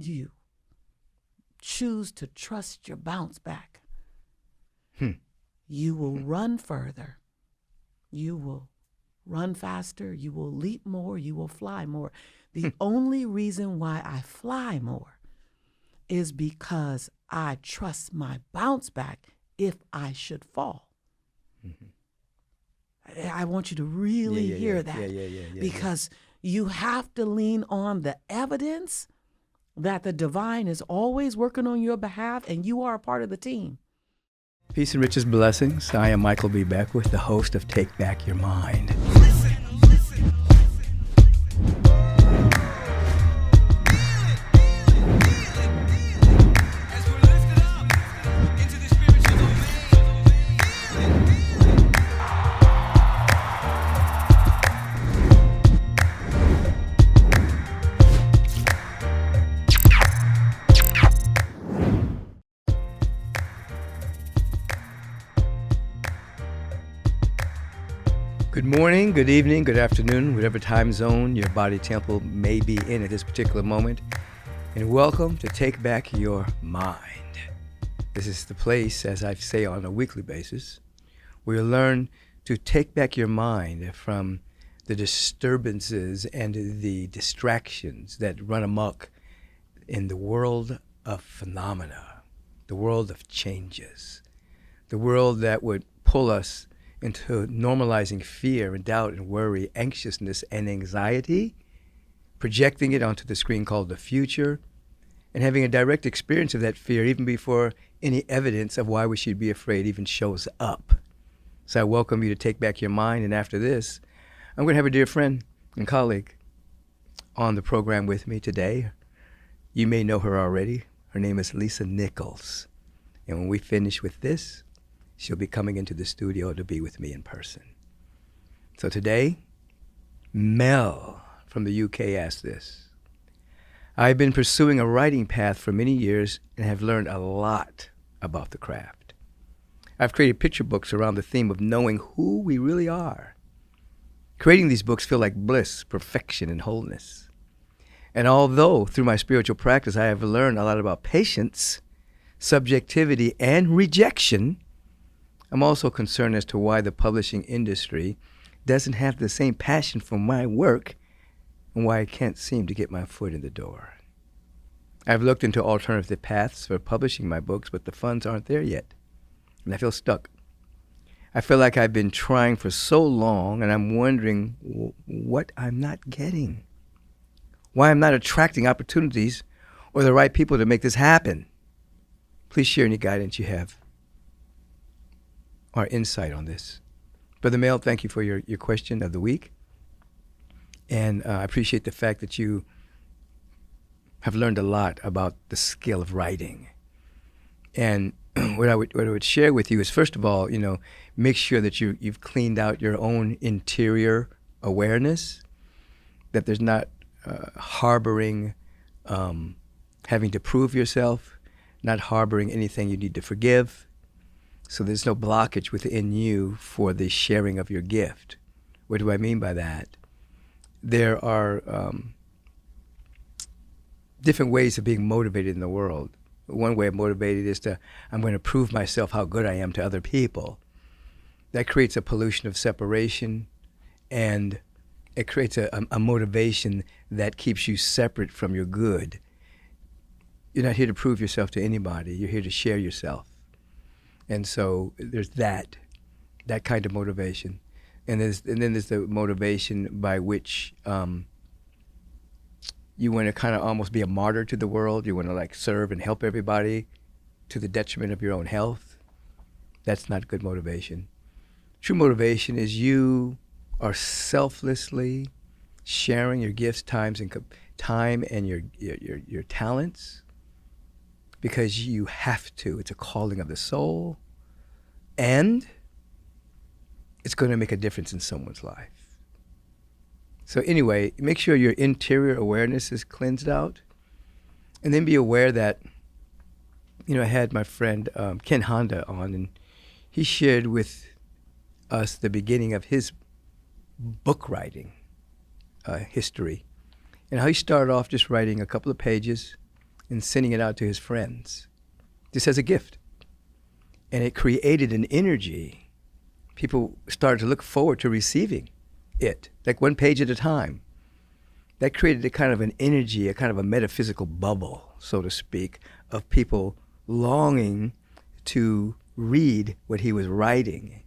you choose to trust your bounce back, you will run further. You will run faster. You will leap more. You will fly more. The only reason why I fly more is because I trust my bounce back if I should fall. I want you to really hear that because you have to lean on the evidence that the divine is always working on your behalf and you are a part of the team. Peace and riches blessings. I am Michael B. Beckwith, the host of Take Back Your Mind. Good morning, good evening, good afternoon, whatever time zone your body temple may be in at this particular moment. And welcome to Take Back Your Mind. This is the place, as I say on a weekly basis, where you learn to take back your mind from the disturbances and the distractions that run amok in the world of phenomena, the world of changes, the world that would pull us into normalizing fear and doubt and worry, anxiousness and anxiety, projecting it onto the screen called the future, and having a direct experience of that fear even before any evidence of why we should be afraid even shows up. So I welcome you to take back your mind, and after this, I'm going to have a dear friend and colleague on the program with me today. You may know her already. Her name is Nichols. And when we finish with this, she'll be coming into the studio to be with me in person. So today, Mel from the UK asked this. I've been pursuing a writing path for many years and have learned a lot about the craft. I've created picture books around the theme of knowing who we really are. Creating these books feel like bliss, perfection, and wholeness. And although through my spiritual practice I have learned a lot about patience, subjectivity, and rejection, I'm also concerned as to why the publishing industry doesn't have the same passion for my work and why I can't seem to get my foot in the door. I've looked into alternative paths for publishing my books, but the funds aren't there yet, and I feel stuck. I feel like I've been trying for so long, and I'm wondering what I'm not getting, why I'm not attracting opportunities or the right people to make this happen. Please share any guidance you have or insight on this. Brother Mel, thank you for your question of the week. And I appreciate the fact that you have learned a lot about the skill of writing. And what I would share with you is, first of all, make sure that you've cleaned out your own interior awareness, that there's not harboring, having to prove yourself, not harboring anything you need to forgive. So there's no blockage within you for the sharing of your gift. What do I mean by that? There are different ways of being motivated in the world. One way of motivated is I'm going to prove myself how good I am to other people. That creates a pollution of separation, and it creates a motivation that keeps you separate from your good. You're not here to prove yourself to anybody. You're here to share yourself. And so there's that kind of motivation. And then there's the motivation by which you want to kind of almost be a martyr to the world. You want to serve and help everybody to the detriment of your own health. That's not good motivation. True motivation is you are selflessly sharing your gifts, time and your talents, because you have to. It's a calling of the soul, and it's going to make a difference in someone's life. So anyway, make sure your interior awareness is cleansed out, and then be aware that, I had my friend Ken Honda on, and he shared with us the beginning of his book writing history, and how he started off just writing a couple of pages and sending it out to his friends, just as a gift. And it created an energy. People started to look forward to receiving it, like one page at a time. That created a kind of an energy, a kind of a metaphysical bubble, so to speak, of people longing to read what he was writing,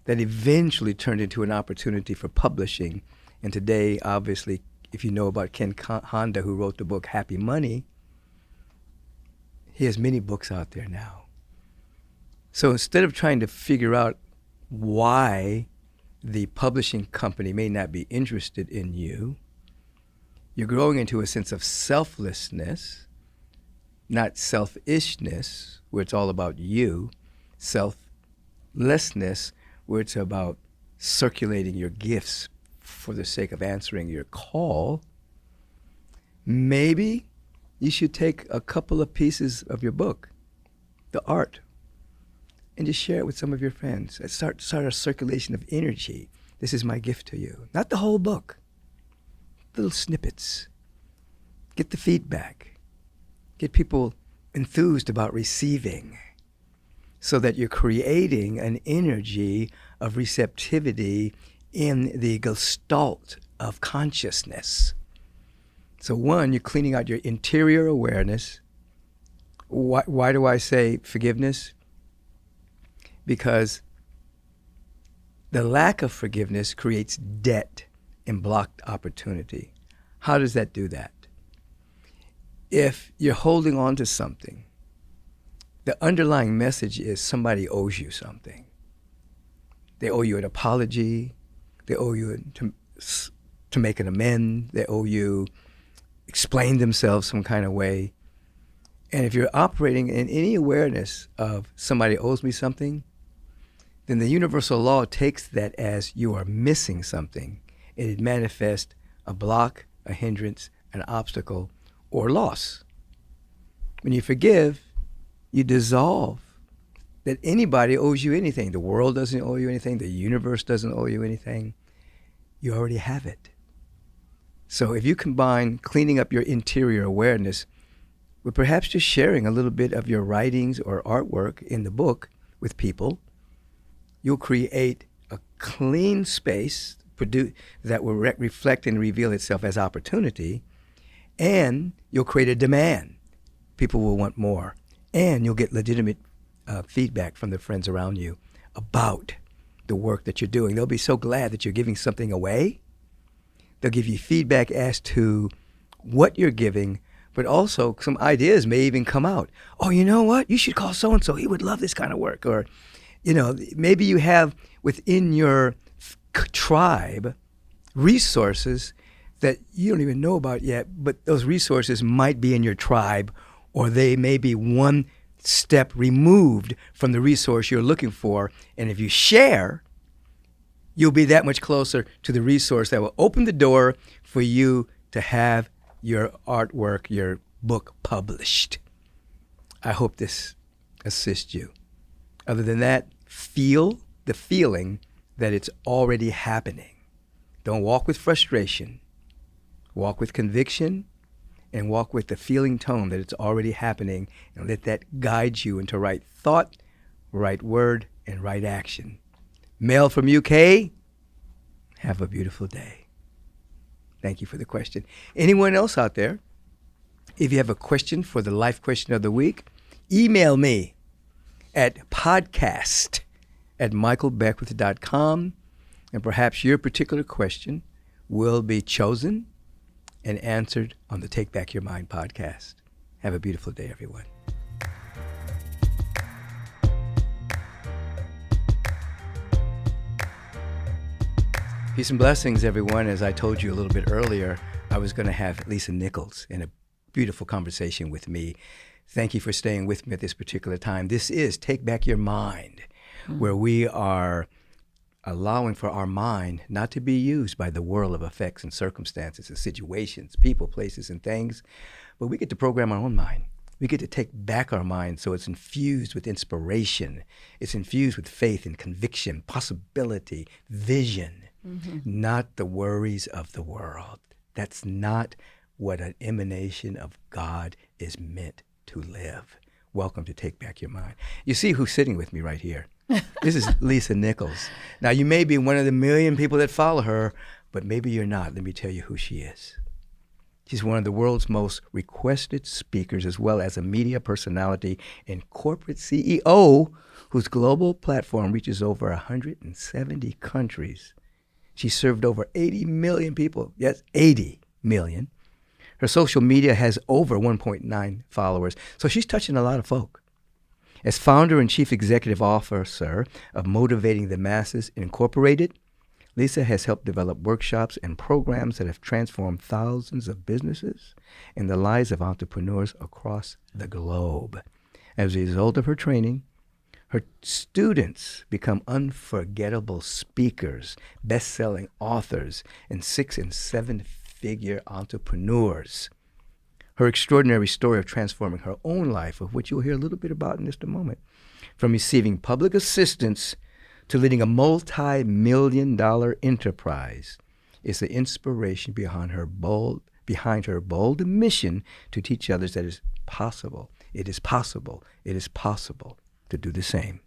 that eventually turned into an opportunity for publishing. And today, obviously, if you know about Ken Honda, who wrote the book Happy Money, he has many books out there now. So instead of trying to figure out why the publishing company may not be interested in you, you're growing into a sense of selflessness, not selfishness, where it's all about you, selflessness, where it's about circulating your gifts for the sake of answering your call. Maybe you should take a couple of pieces of your book, the art, and just share it with some of your friends. Start a circulation of energy. This is my gift to you. Not the whole book. Little snippets. Get the feedback. Get people enthused about receiving, so that you're creating an energy of receptivity in the gestalt of consciousness. So one, you're cleaning out your interior awareness. Why do I say forgiveness? Because the lack of forgiveness creates debt and blocked opportunity. How does that do that? If you're holding on to something, the underlying message is somebody owes you something. They owe you an apology. They owe you to make an amend. They owe you explain themselves some kind of way. And if you're operating in any awareness of somebody owes me something, then the universal law takes that as you are missing something, and it manifests a block, a hindrance, an obstacle, or loss. When you forgive, you dissolve that anybody owes you anything. The world doesn't owe you anything. The universe doesn't owe you anything. You already have it. So if you combine cleaning up your interior awareness with perhaps just sharing a little bit of your writings or artwork in the book with people, you'll create a clean space that will reflect and reveal itself as opportunity, and you'll create a demand. People will want more, and you'll get legitimate feedback from the friends around you about the work that you're doing. They'll be so glad that you're giving something away. They'll give you feedback as to what you're giving, but also some ideas may even come out. Oh, you know what? You should call so-and-so. He would love this kind of work. Or, maybe you have within your tribe resources that you don't even know about yet, but those resources might be in your tribe, or they may be one step removed from the resource you're looking for. And if you share, you'll be that much closer to the resource that will open the door for you to have your artwork, your book published. I hope this assists you. Other than that, feel the feeling that it's already happening. Don't walk with frustration. Walk with conviction, and walk with the feeling tone that it's already happening, and let that guide you into right thought, right word, and right action. Mail from UK, have a beautiful day. Thank you for the question. Anyone else out there, if you have a question for the life question of the week, email me at podcast@michaelbeckwith.com, and perhaps your particular question will be chosen and answered on the Take Back Your Mind podcast. Have a beautiful day, everyone. Peace and blessings, everyone. As I told you a little bit earlier, I was going to have Lisa Nichols in a beautiful conversation with me. Thank you for staying with me at this particular time. This is Take Back Your Mind, where we are allowing for our mind not to be used by the world of effects and circumstances and situations, people, places, and things, but we get to program our own mind. We get to take back our mind so it's infused with inspiration. It's infused with faith and conviction, possibility, vision, not the worries of the world. That's not what an emanation of God is meant to live. Welcome to Take Back Your Mind. You see who's sitting with me right here. This is Lisa Nichols. Now, you may be one of the million people that follow her, but maybe you're not. Let me tell you who she is. She's one of the world's most requested speakers, as well as a media personality and corporate CEO whose global platform reaches over 170 countries. She served over 80 million people. Yes, 80 million. Her social media has over 1.9 followers, so she's touching a lot of folk. As founder and chief executive officer of Motivating the Masses Incorporated, Lisa has helped develop workshops and programs that have transformed thousands of businesses and the lives of entrepreneurs across the globe. As a result of her training, her students become unforgettable speakers, best-selling authors, and 6- and 7-figure entrepreneurs. Her extraordinary story of transforming her own life, of which you'll hear a little bit about in just a moment, from receiving public assistance to leading a multi-million-dollar enterprise, is the inspiration behind her bold mission to teach others that it is possible, to do the same.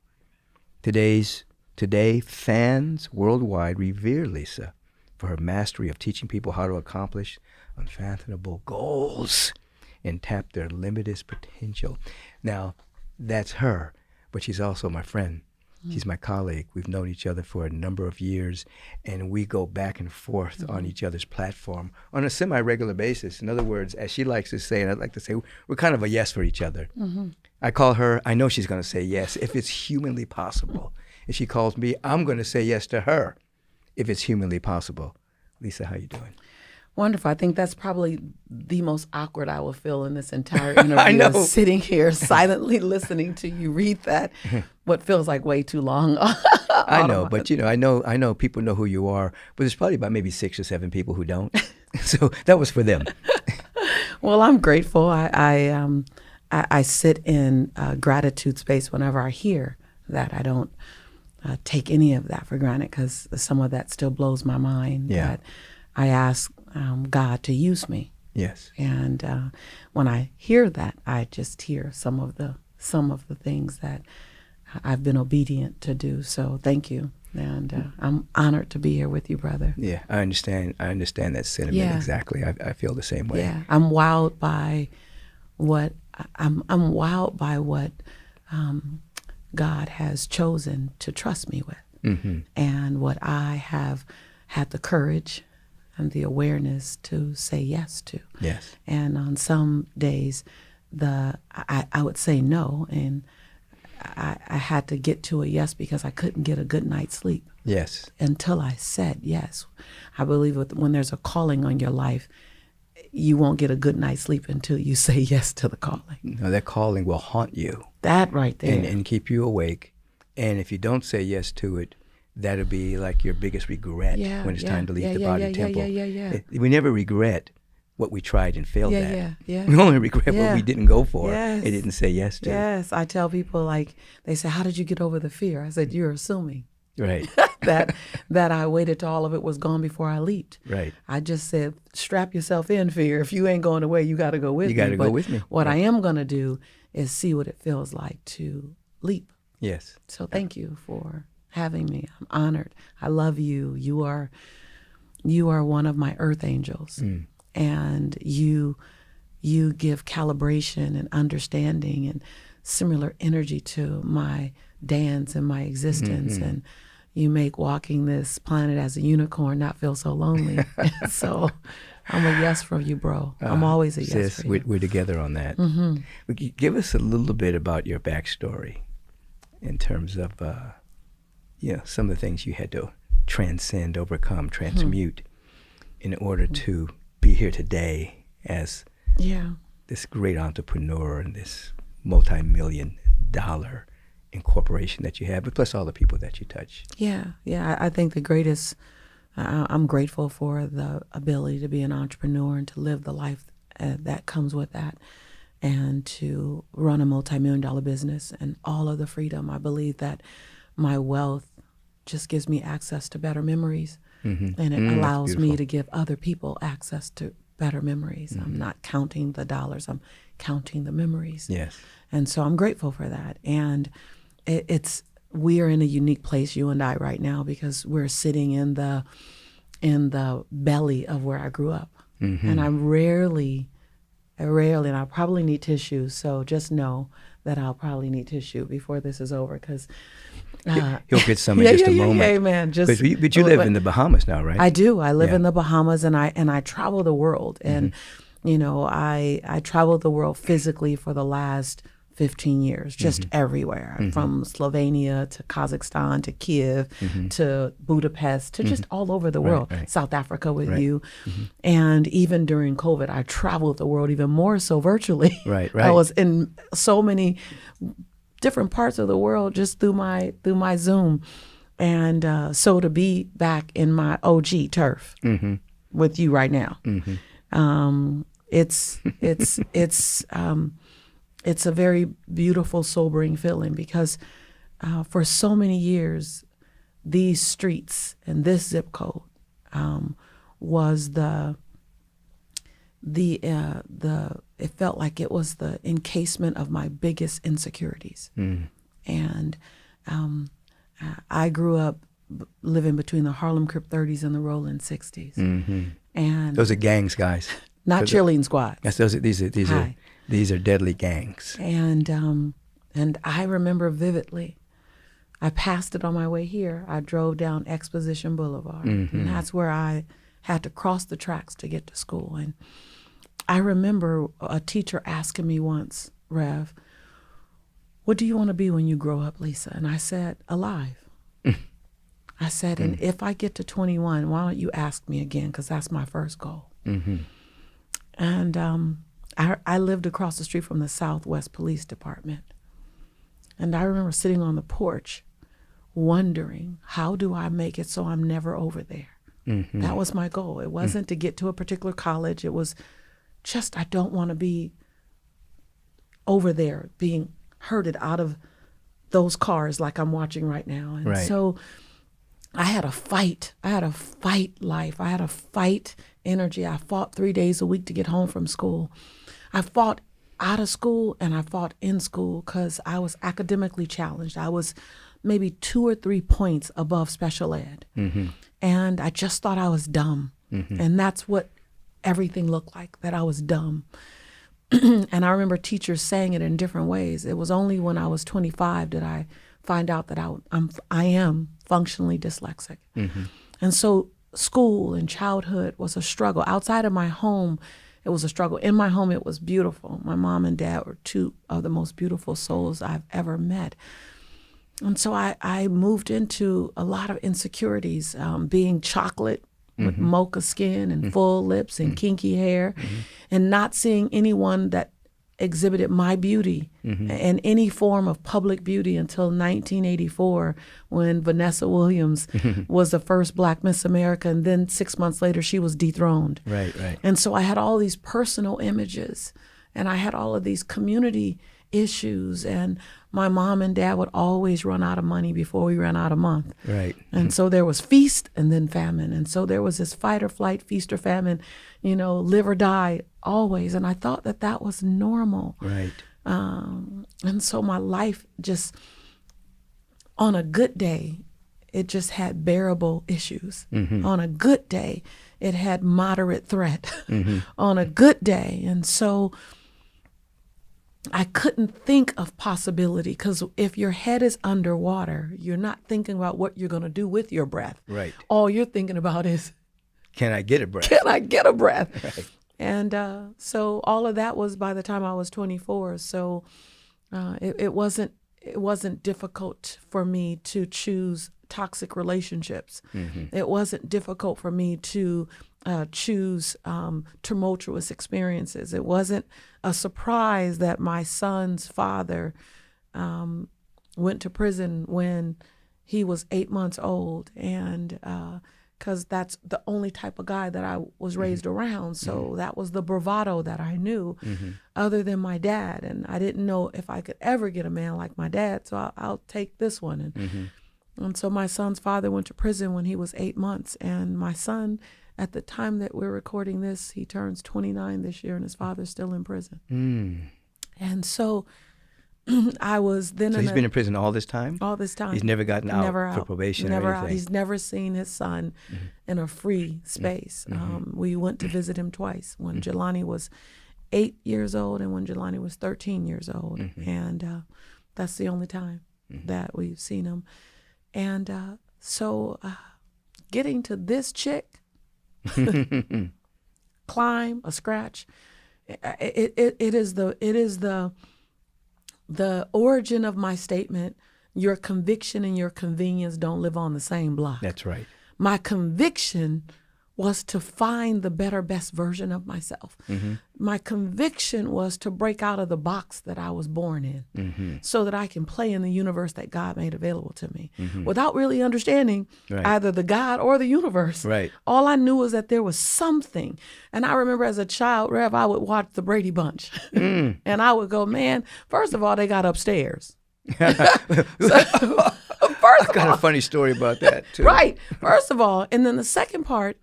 Today, fans worldwide revere Lisa for her mastery of teaching people how to accomplish unfathomable goals and tap their limitless potential. Now, that's her, but she's also my friend. She's my colleague. We've known each other for a number of years, and we go back and forth on each other's platform on a semi-regular basis. In other words, as she likes to say, and I'd like to say, we're kind of a yes for each other. I call her, I know she's going to say yes if it's humanly possible. If she calls me, I'm going to say yes to her if it's humanly possible. Lisa, how you doing? Wonderful. I think that's probably the most awkward I will feel in this entire interview. I know. Is sitting here silently listening to you read that, what feels like way too long. I know, but I know people know who you are, but there's probably about maybe 6 or 7 people who don't. So that was for them. Well, I'm grateful. I sit in gratitude space whenever I hear that. I don't take any of that for granted because some of that still blows my mind. Yeah. That I ask God to use me. Yes. And when I hear that, I just hear some of the things that I've been obedient to do. So thank you. And I'm honored to be here with you, brother. Yeah, I understand that sentiment exactly. I feel the same way. Yeah, I'm wowed by what God has chosen to trust me with, and what I have had the courage and the awareness to say yes to. Yes. And on some days, I would say no, and I had to get to a yes because I couldn't get a good night's sleep. Yes. Until I said yes. I believe when there's a calling on your life, you won't get a good night's sleep until you say yes to the calling. No, that calling will haunt you. That right there. And keep you awake. And if you don't say yes to it, that'll be like your biggest regret when it's time to leave the body temple. We never regret what we tried and failed at. We only regret what we didn't go for and didn't say yes to. Yes, I tell people, like, they say, how did you get over the fear? I said, you're assuming. Right. that I waited till all of it was gone before I leaped. Right. I just said, strap yourself in, fear. If you ain't going away, you got to go with me. You got to go with me. What I am going to do is see what it feels like to leap. Yes. So thank you for having me. I'm honored. I love you. You are one of my earth angels. And you give calibration and understanding and similar energy to my dance and my existence. And you make walking this planet as a unicorn not feel so lonely. So I'm a yes for you, bro. I'm always a yes for you. We're together on that. Give us a little bit about your backstory in terms of some of the things you had to transcend, overcome, transmute in order to be here today as this great entrepreneur and this multi-million-dollar incorporation that you have, but plus all the people that you touch. I think the greatest, I'm grateful for the ability to be an entrepreneur and to live the life that comes with that, and to run a multi-million-dollar business and all of the freedom. I believe that my wealth just gives me access to better memories, and it allows me to give other people access to better memories. I'm not counting the dollars. I'm counting the memories. Yes. And so I'm grateful for that. And we are in a unique place, you and I, right now, because we're sitting in the belly of where I grew up. And I rarely, and I probably need tissue. So just know that I'll probably need tissue before this is over, because He'll get some in just a moment. Yeah, man. But you live in the Bahamas now, right? I do. I live in the Bahamas, and I travel the world. And I traveled the world physically for the last 15 years, just everywhere, from Slovenia to Kazakhstan to Kiev to Budapest to just all over the world, South Africa with you. And even during COVID, I traveled the world even more so virtually. I was in so many different parts of the world just through my Zoom. And so to be back in my OG turf with you right now, it's a very beautiful, sobering feeling, because for so many years, these streets and this zip code was it felt like it was the encasement of my biggest insecurities. And I grew up living between the Harlem Crip 30s and the Rolling 60s. And those are gangs, guys. Not cheerleading squad. Yes, these are deadly gangs. And I remember vividly, I passed it on my way here. I drove down Exposition Boulevard, and that's where I had to cross the tracks to get to school. And I remember a teacher asking me once, Rev, what do you want to be when you grow up, Lisa? And I said, alive. I said, and if I get to 21, why don't you ask me again? Because that's my first goal. And I lived across the street from the Southwest Police Department. And I remember sitting on the porch wondering, how do I make it so I'm never over there? That was my goal. It wasn't to get to a particular college. It was just, I don't want to be over there being herded out of those cars like I'm watching right now. And so I had a fight. I had a fight life. I had a fight energy. I fought 3 days a week to get home from school. I fought out of school and I fought in school because I was academically challenged. I was maybe 2 or 3 points above special ed. And I just thought I was dumb. And that's what everything looked like, that I was dumb. And I remember teachers saying it in different ways. It was only when I was 25 did I find out that I am functionally dyslexic. And so school and childhood was a struggle. Outside of my home, it was a struggle. In my home, it was beautiful. My mom and dad were two of the most beautiful souls I've ever met. And so I moved into a lot of insecurities, being chocolate with mocha skin and full lips and kinky hair, and not seeing anyone that exhibited my beauty and any form of public beauty until 1984, when Vanessa Williams was the first Black Miss America, and then 6 months later she was dethroned. And so I had all these personal images, and I had all of these community issues, and my mom and dad would always run out of money before we ran out of month. And so there was feast and then famine. And so there was this fight or flight, feast or famine, live or die always. And I thought that that was normal. And so my life just, on a good day, it just had bearable issues. On a good day, it had moderate threat. On a good day. And so I couldn't think of possibility, because if your head is underwater, you're not thinking about what you're going to do with your breath. All you're thinking about is, can I get a breath? Can I get a breath? And so all of that was by the time I was 24. So it wasn't difficult for me to choose toxic relationships. It wasn't difficult for me to choose tumultuous experiences. It wasn't a surprise that my son's father went to prison when he was 8 months old, and because that's the only type of guy that I was raised around. So that was the bravado that I knew, other than my dad. And I didn't know if I could ever get a man like my dad, so I'll take this one. And so my son's father went to prison when he was 8 months, and my son At the time that we're recording this, he turns 29 this year, and his father's still in prison. And so I was then So he's been in prison all this time? All this time. He's never gotten out Never for out. probation Never or out. anything? He's never seen his son in a free space. We went to visit him twice, when Jelani was 8 years old and when Jelani was 13 years old. And that's the only time that we've seen him. And so getting to this chick, climb, a scratch, it is the origin of my statement: your conviction and your convenience don't live on the same block. That's right. My conviction was to find the better, best version of myself. My conviction was to break out of the box that I was born in, so that I can play in the universe that God made available to me, without really understanding either the God or the universe. Right. All I knew was that there was something. And I remember as a child, Rev, I would watch the Brady Bunch. And I would go, man, first of all, they got upstairs. I got a funny story about that, too. Right. First of all. And then the second part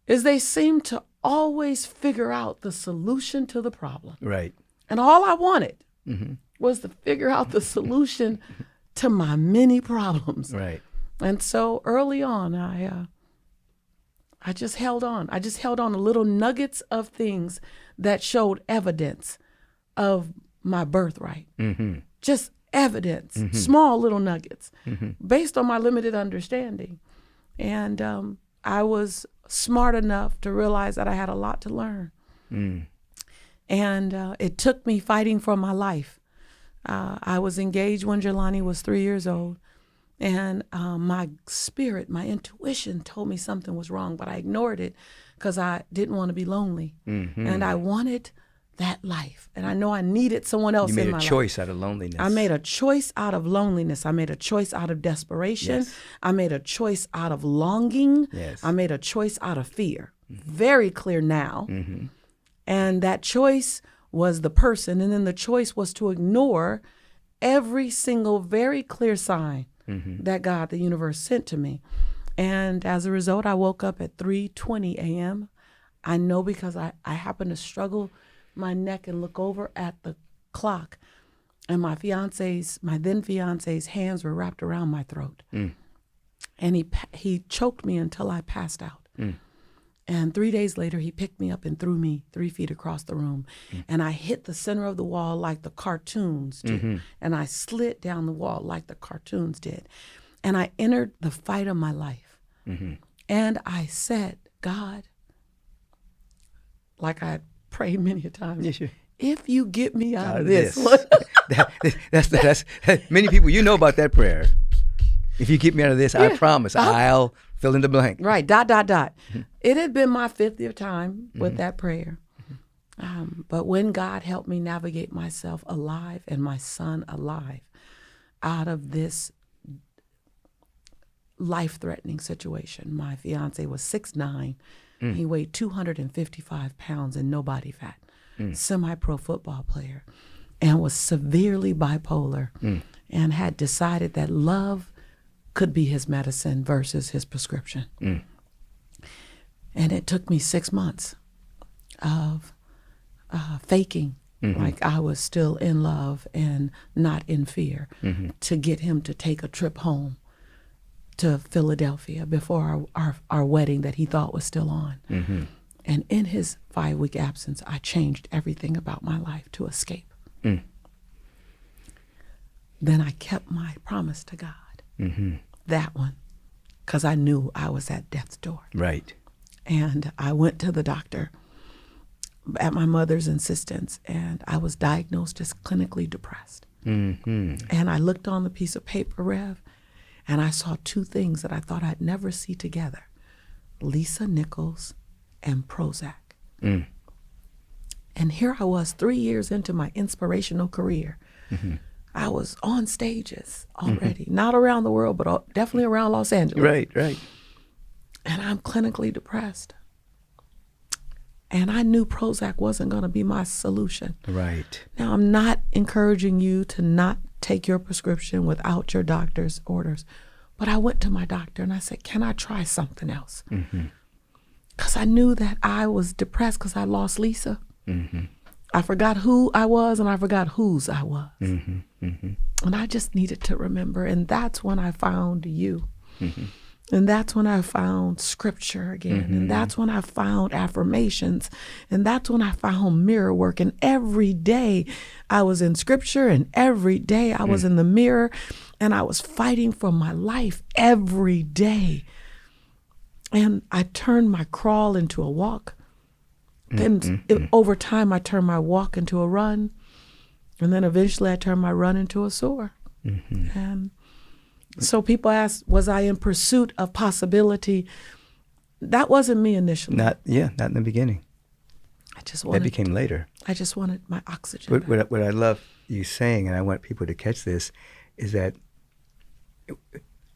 is they seem to always figure out the solution to the problem. Right. And all I wanted was to figure out the solution to my many problems. Right. And so early on, I just held on. I just held on to little nuggets of things that showed evidence of my birthright. Just evidence, small little nuggets, based on my limited understanding. And I was smart enough to realize that I had a lot to learn. And it took me fighting for my life. I was engaged when Jelani was 3 years old. And my spirit, my intuition told me something was wrong, but I ignored it because I didn't want to be lonely. And I wanted that life. And I know I needed someone else in my life. You made a choice out of loneliness. I made a choice out of loneliness. I made a choice out of desperation. Yes. I made a choice out of longing. Yes. I made a choice out of fear. Very clear now. And that choice was the person. And then the choice was to ignore every single very clear sign that God, the universe, sent to me. And as a result, I woke up at 3:20 a.m. I know because I happened to struggle my neck and look over at the clock, and my then fiance's hands were wrapped around my throat. And he choked me until I passed out. And 3 days later, he picked me up and threw me 3 feet across the room. And I hit the center of the wall like the cartoons do. And I slid down the wall like the cartoons did. And I entered the fight of my life. And I said, God, like I prayed many a time, if you get me out of this. That's many people, you know about that prayer. If you get me out of this, I promise I'll fill in the blank. Right, ... It had been my 50th time with that prayer. But when God helped me navigate myself alive and my son alive out of this life-threatening situation. My fiance was 6'9". He weighed 255 pounds and no body fat. Semi-pro football player, and was severely bipolar, and had decided that love could be his medicine versus his prescription. And it took me 6 months of faking like I was still in love and not in fear to get him to take a trip home to Philadelphia before our wedding that he thought was still on. And in his 5-week absence, I changed everything about my life to escape. Then I kept my promise to God, that one, because I knew I was at death's door. Right. And I went to the doctor at my mother's insistence, and I was diagnosed as clinically depressed. And I looked on the piece of paper, Rev, and I saw 2 things that I thought I'd never see together: Lisa Nichols and Prozac. And here I was 3 years into my inspirational career. I was on stages already, not around the world, but definitely around Los Angeles. Right. And I'm clinically depressed. And I knew Prozac wasn't going to be my solution. Right. Now, I'm not encouraging you to not take your prescription without your doctor's orders. But I went to my doctor and I said, can I try something else? because I knew that I was depressed because I lost Lisa. Mm-hmm. I forgot who I was and I forgot whose I was. Mm-hmm. Mm-hmm. And I just needed to remember. And that's when I found you. Mm-hmm. And that's when I found scripture again. Mm-hmm. And that's when I found affirmations. And that's when I found mirror work. And every day I was in scripture, and every day I was in the mirror, and I was fighting for my life every day. And I turned my crawl into a walk. Then over time, I turned my walk into a run. And then eventually I turned my run into a soar. Mm-hmm. And so people ask, was I in pursuit of possibility? That wasn't me initially. Not in the beginning. That became later. I just wanted my oxygen. What I love you saying, and I want people to catch this, is that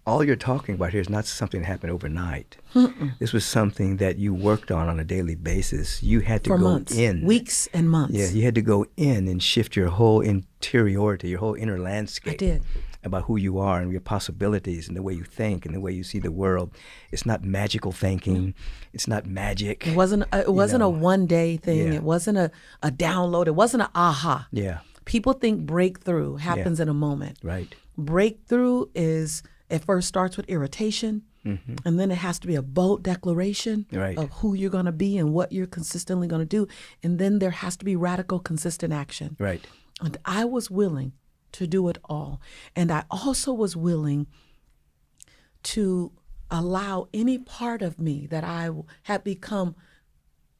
all you're talking about here is not something that happened overnight. Mm-mm. This was something that you worked on a daily basis. You had to For go months, in. weeks and months. Yeah, you had to go in and shift your whole interiority, your whole inner landscape. I did. About who you are and your possibilities and the way you think and the way you see the world. It's not magical thinking. It's not magic. It wasn't a one-day thing. Yeah. It wasn't a download. It wasn't an aha. Yeah. People think breakthrough happens in a moment. Right. Breakthrough it first starts with irritation, and then it has to be a bold declaration of who you're going to be and what you're consistently going to do. And then there has to be radical, consistent action. Right. And I was willing to do it all. And I also was willing to allow any part of me that I had become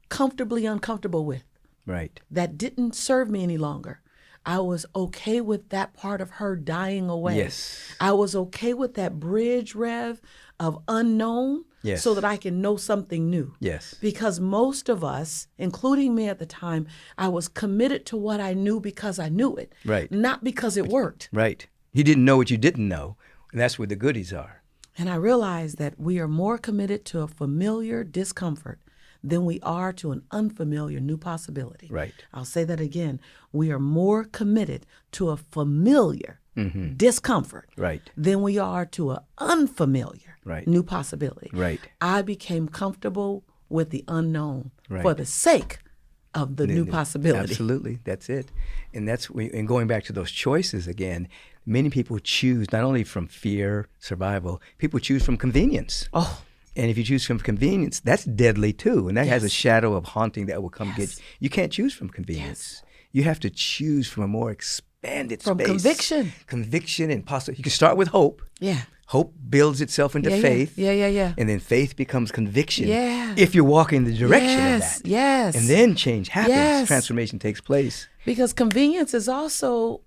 comfortably uncomfortable with, Right. that didn't serve me any longer. I was okay with that part of her dying away. Yes. I was okay with that bridge, Rev, of unknown, Yes. so that I can know something new. Yes. Because most of us, including me at the time, I was committed to what I knew because I knew it. Right. Not because it worked. Right. You didn't know what you didn't know, and that's where the goodies are. And I realized that we are more committed to a familiar discomfort than we are to an unfamiliar new possibility. Right. I'll say that again. We are more committed to a familiar discomfort Right. than we are to an unfamiliar Right. new possibility. Right. I became comfortable with the unknown Right. for the sake of the new possibility. Absolutely. That's it. And and going back to those choices again, many people choose not only from fear, survival, people choose from convenience. Oh, And if you choose from convenience, that's deadly too. And that has a shadow of haunting that will come get you. You can't choose from convenience. You have to choose from a more expanded space. from conviction. Conviction and possibility. You can start with hope. Yeah. Hope builds itself into faith. Yeah. And then faith becomes conviction. Yeah. If you're walking in the direction of that. Yes. And then change happens. Yes. Transformation takes place. Because convenience is also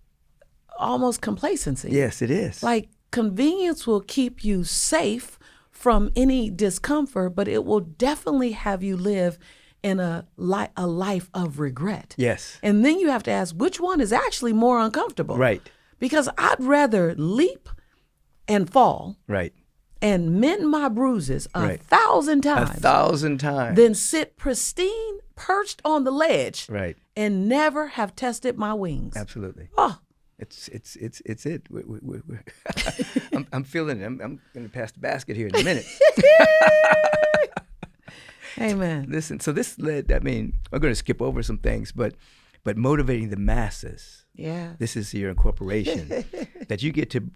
almost complacency. Yes, it is. Like convenience will keep you safe from any discomfort, but it will definitely have you live in a life of regret. Yes. And then you have to ask, which one is actually more uncomfortable? Right. Because I'd rather leap and fall Right. and mend my bruises a Right. 1,000 times 1,000 times. than sit pristine, perched on the ledge, Right. and never have tested my wings. Absolutely. Oh, It's it. I'm feeling it. I'm going to pass the basket here in a minute. amen. Listen, so this led, I'm going to skip over some things, but motivating the masses. Yeah. This is your incorporation, that you get to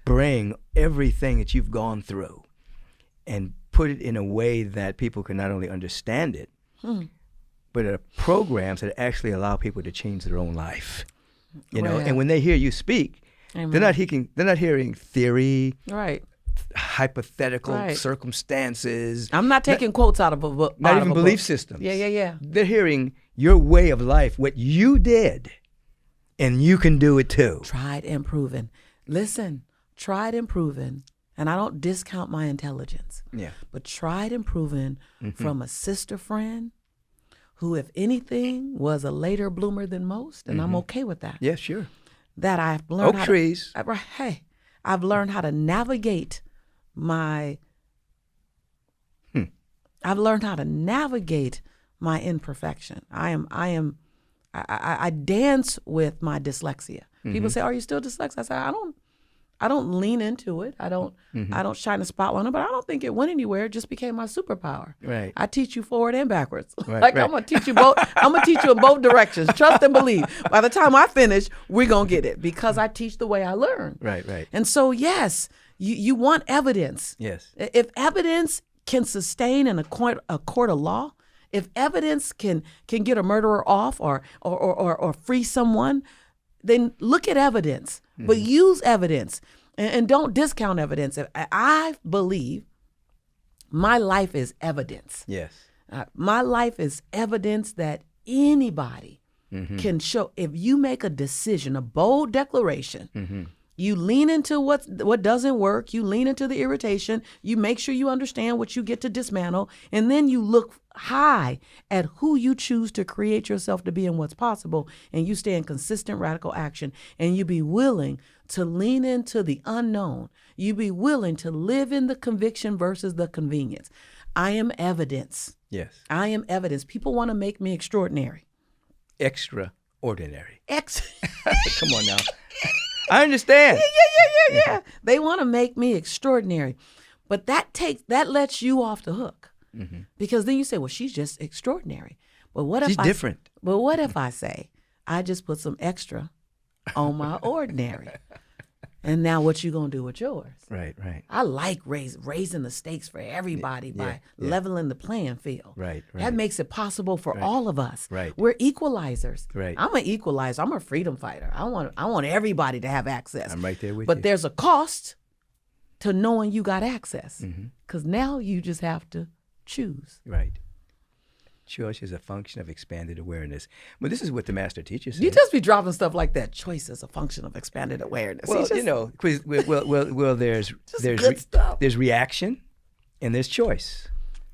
bring everything that you've gone through and put it in a way that people can not only understand it, but are programs that actually allow people to change their own life. You know, Right. and when they hear you speak, Amen. they're not hearing theory, Right. hypothetical Right. circumstances, I'm not taking quotes out of a book. not out even of a belief book. systems. Yeah. They're hearing your way of life, what you did, and you can do it too. Tried and proven. Listen, tried and proven, and I don't discount my intelligence, Yeah. but tried and proven from a sister friend who, if anything, was a later bloomer than most, and I'm okay with that. Yeah, sure. That I've learned Oak trees. I've learned how to navigate my I've learned how to navigate my imperfection. I dance with my dyslexia. People say, "Are you still dyslexic?" I say, I don't lean into it. I don't shine a spotlight on it, but I don't think it went anywhere. It just became my superpower. Right. I teach you forward and backwards. Right, like right. I'm gonna teach you both. I'm gonna teach you in both directions. Trust and believe. By the time I finish, we're gonna get it because I teach the way I learn. Right, right. And so yes, you want evidence. Yes. If evidence can sustain in a court of law, if evidence can get a murderer off or free someone, then look at evidence, but use evidence and don't discount evidence. I believe my life is evidence. Yes. My life is evidence that anybody can show. If you make a decision, a bold declaration, you lean into what doesn't work, you lean into the irritation, you make sure you understand what you get to dismantle, and then you look high at who you choose to create yourself to be and what's possible, and you stay in consistent radical action, and you be willing to lean into the unknown. You be willing to live in the conviction versus the convenience. I am evidence. Yes. I am evidence. People want to make me extraordinary. Extraordinary. Come on now. I understand. Yeah. They want to make me extraordinary. But that lets you off the hook. Because then you say, well, she's just extraordinary. But what if she's different? But what if I say, I just put some extra on my ordinary? And now what you going to do with yours? Right, right. I like raising the stakes for everybody by leveling the playing field. Right, right. That makes it possible for all of us. Right. We're equalizers. Right. I'm an equalizer. I'm a freedom fighter. I want everybody to have access. I'm right there with you. But there's a cost to knowing you got access. Because now you just have to choose. Right. Choice is a function of expanded awareness. Well, this is what the master teacher says. You just be dropping stuff like that. Choice is a function of expanded awareness. Well, there's stuff. There's reaction, and there's choice.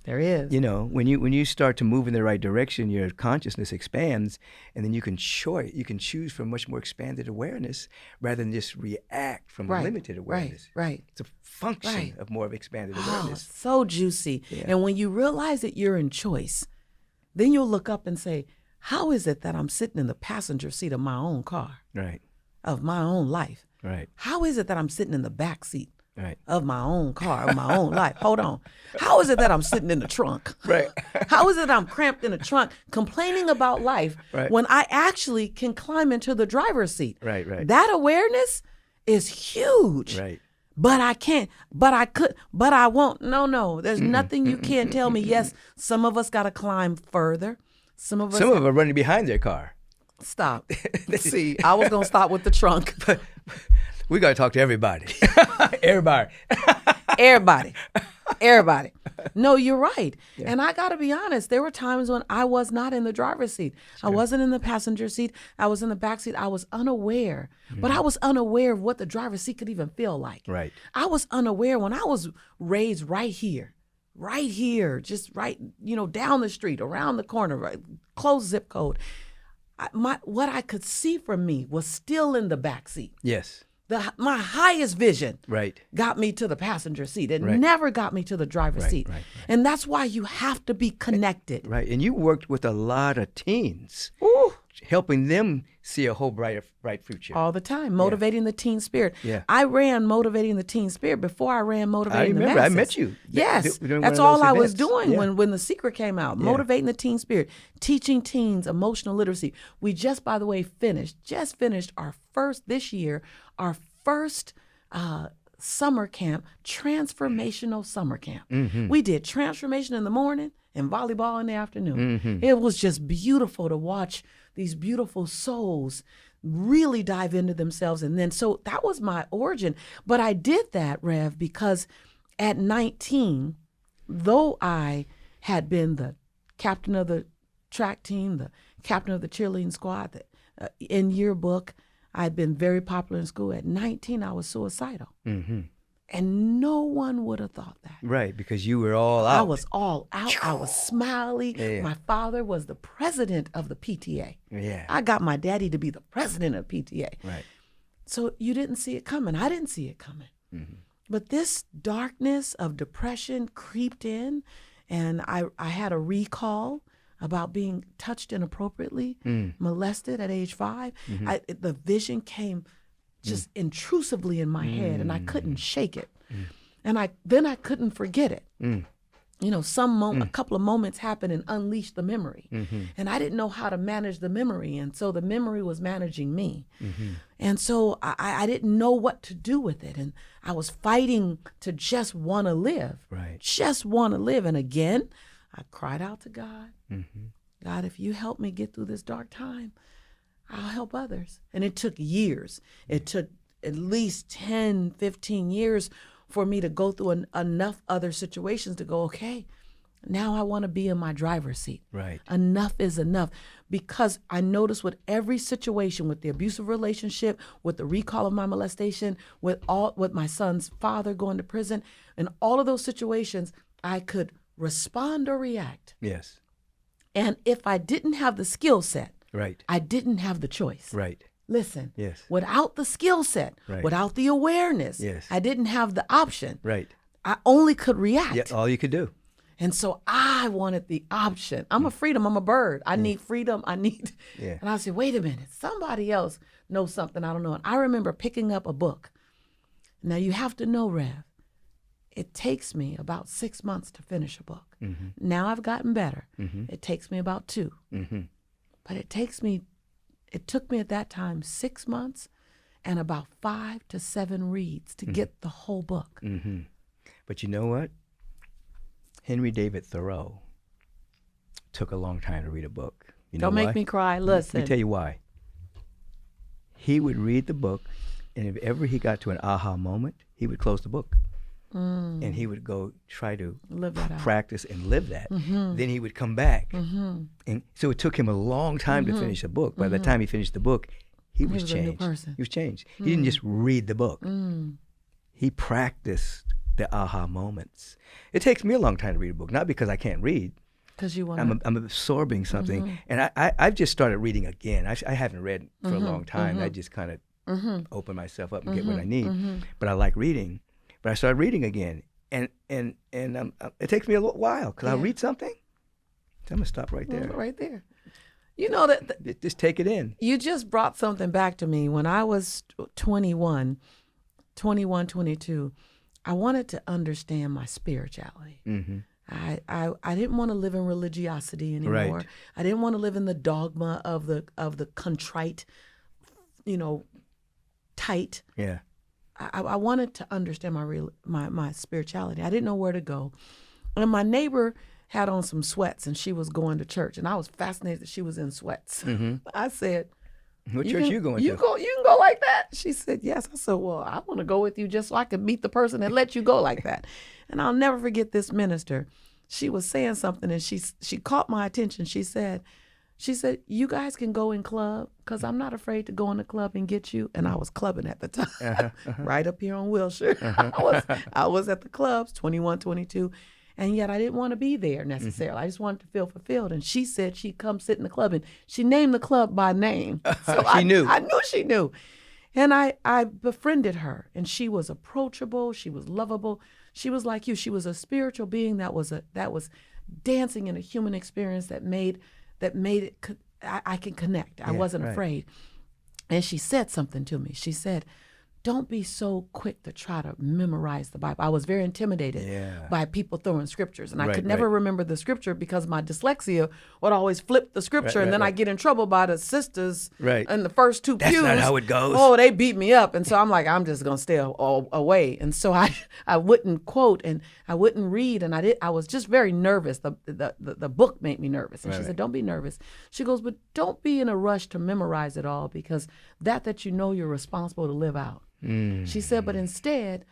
There is. When you start to move in the right direction, your consciousness expands, and then you can choose from much more expanded awareness rather than just react from limited awareness. Right. It's a function of more of expanded awareness. So juicy. Yeah. And when you realize that you're in choice, then you'll look up and say, how is it that I'm sitting in the passenger seat of my own car? Right. Of my own life? Right. How is it that I'm sitting in the back seat? Right. Of my own car, of my own life? Hold on. How is it that I'm sitting in the trunk? Right. How is it that I'm cramped in the trunk complaining about life when I actually can climb into the driver's seat? Right, right. That awareness is huge. Right. But I can't, but I could, but I won't. No. There's nothing you can't tell me. Yes, some of us got to climb further. Some of us are running behind their car. Stop. See, I was going to stop with the trunk. But we got to talk to everybody. Everybody. No, you're right. Yeah. And I got to be honest, there were times when I was not in the driver's seat. Sure. I wasn't in the passenger seat. I was in the back seat. I was unaware. But I was unaware of what the driver's seat could even feel like. Right. I was unaware when I was raised right here, just right, down the street, around the corner, right, close zip code. What I could see from me was still in the back seat. Yes. My highest vision got me to the passenger seat. It never got me to the driver's seat. Right. And that's why you have to be connected. Right. And you worked with a lot of teens, helping them see a whole bright future. All the time, motivating the teen spirit. Yeah. I ran Motivating the Teen Spirit before I ran Motivating the Masses. I met you. Yes. That's all I was doing when The Secret came out. Yeah. Motivating the teen spirit, teaching teens emotional literacy. We just, by the way, finished our first summer camp, transformational summer camp. We did transformation in the morning and volleyball in the afternoon. It was just beautiful to watch these beautiful souls really dive into themselves. And then, so that was my origin. But I did that, Rev, because at 19, though I had been the captain of the track team, the captain of the cheerleading squad, in yearbook, I'd been very popular in school. At 19, I was suicidal. And no one would have thought that. Right, because you were all out. I was all out. I was smiley. Yeah. My father was the president of the PTA. Yeah. I got my daddy to be the president of PTA. Right. So you didn't see it coming. I didn't see it coming. But this darkness of depression creeped in, and I had a recall about being touched inappropriately, molested at age 5. The vision came just intrusively in my head, and I couldn't shake it. And then I couldn't forget it. You know, a couple of moments happened and unleashed the memory. And I didn't know how to manage the memory. And so the memory was managing me. And so I didn't know what to do with it. And I was fighting to just want to live. Right. Just want to live. And again, I cried out to God. God, if you help me get through this dark time, I'll help others. And it took years. It took at least 10, 15 years for me to go through enough other situations to go, okay, now I want to be in my driver's seat. Right. Enough is enough. Because I noticed with every situation, with the abusive relationship, with the recall of my molestation, with my son's father going to prison, in all of those situations, I could respond or react. Yes. And if I didn't have the skill set, Right. I didn't have the choice. Right. Listen, Yes. without the skill set, Right. without the awareness, Yes. I didn't have the option. Right. I only could react. Yeah, all you could do. And so I wanted the option. I'm a freedom. I'm a bird. I need freedom. Yeah. And I said, wait a minute, somebody else knows something I don't know. And I remember picking up a book. Now you have to know, Rev, it takes me about 6 months to finish a book. Now I've gotten better. It takes me about 2. But it took me at that time 6 months and about 5 to 7 reads to get the whole book. But you know what? Henry David Thoreau took a long time to read a book. You know Don't why? make me cry. Listen. Let me tell you why. He would read the book, and if ever he got to an aha moment, he would close the book. And he would go try to Live that out. practice and live that. Then he would come back. And so it took him a long time to finish a book. By the time he finished the book, he was was a new changed. person. He was changed. He didn't just read the book. He practiced the aha moments. It takes me a long time to read a book, not because I can't read. Because you want I'm absorbing something. And I've just started reading again. I haven't read for a long time. I just kind of open myself up and get what I need. But I like reading. But I started reading again. And it takes me a little while because I'll read something. So I'm going to stop right there. Right there. You know that Just take it in. you just brought something back to me. When I was 21, 22, I wanted to understand my spirituality. I didn't want to live in religiosity anymore. Right. I didn't want to live in the dogma of the contrite, tight. Yeah. I wanted to understand my spirituality. I didn't know where to go. And my neighbor had on some sweats and she was going to church. And I was fascinated that she was in sweats. I said, What church you going to? You can go like that? She said, yes. I said, well, I want to go with you just so I can meet the person and let you go like that. And I'll never forget this minister. She was saying something and she caught my attention. She said, you guys can go in club because I'm not afraid to go in the club and get you. And I was clubbing at the time, right up here on Wilshire. I was at the clubs, 21, 22. And yet I didn't want to be there necessarily. I just wanted to feel fulfilled. And she said she'd come sit in the club. And she named the club by name. So She knew. I knew she knew. And I befriended her. And she was approachable. She was lovable. She was like you. She was a spiritual being that was dancing in a human experience that made it, I can connect. I wasn't afraid. And she said something to me. She said, don't be so quick to try to memorize the Bible. I was very intimidated by people throwing scriptures. And I could never remember the scripture because my dyslexia would always flip the scripture. And then I get in trouble by the sisters in the first 2 pews. That's not how it goes. Oh, they beat me up. And so I'm like, I'm just going to stay away. And so I wouldn't quote and I wouldn't read. And I was just very nervous. The book made me nervous. And she said, don't be nervous. She goes, but don't be in a rush to memorize it all because that you know you're responsible to live out. She said, but instead,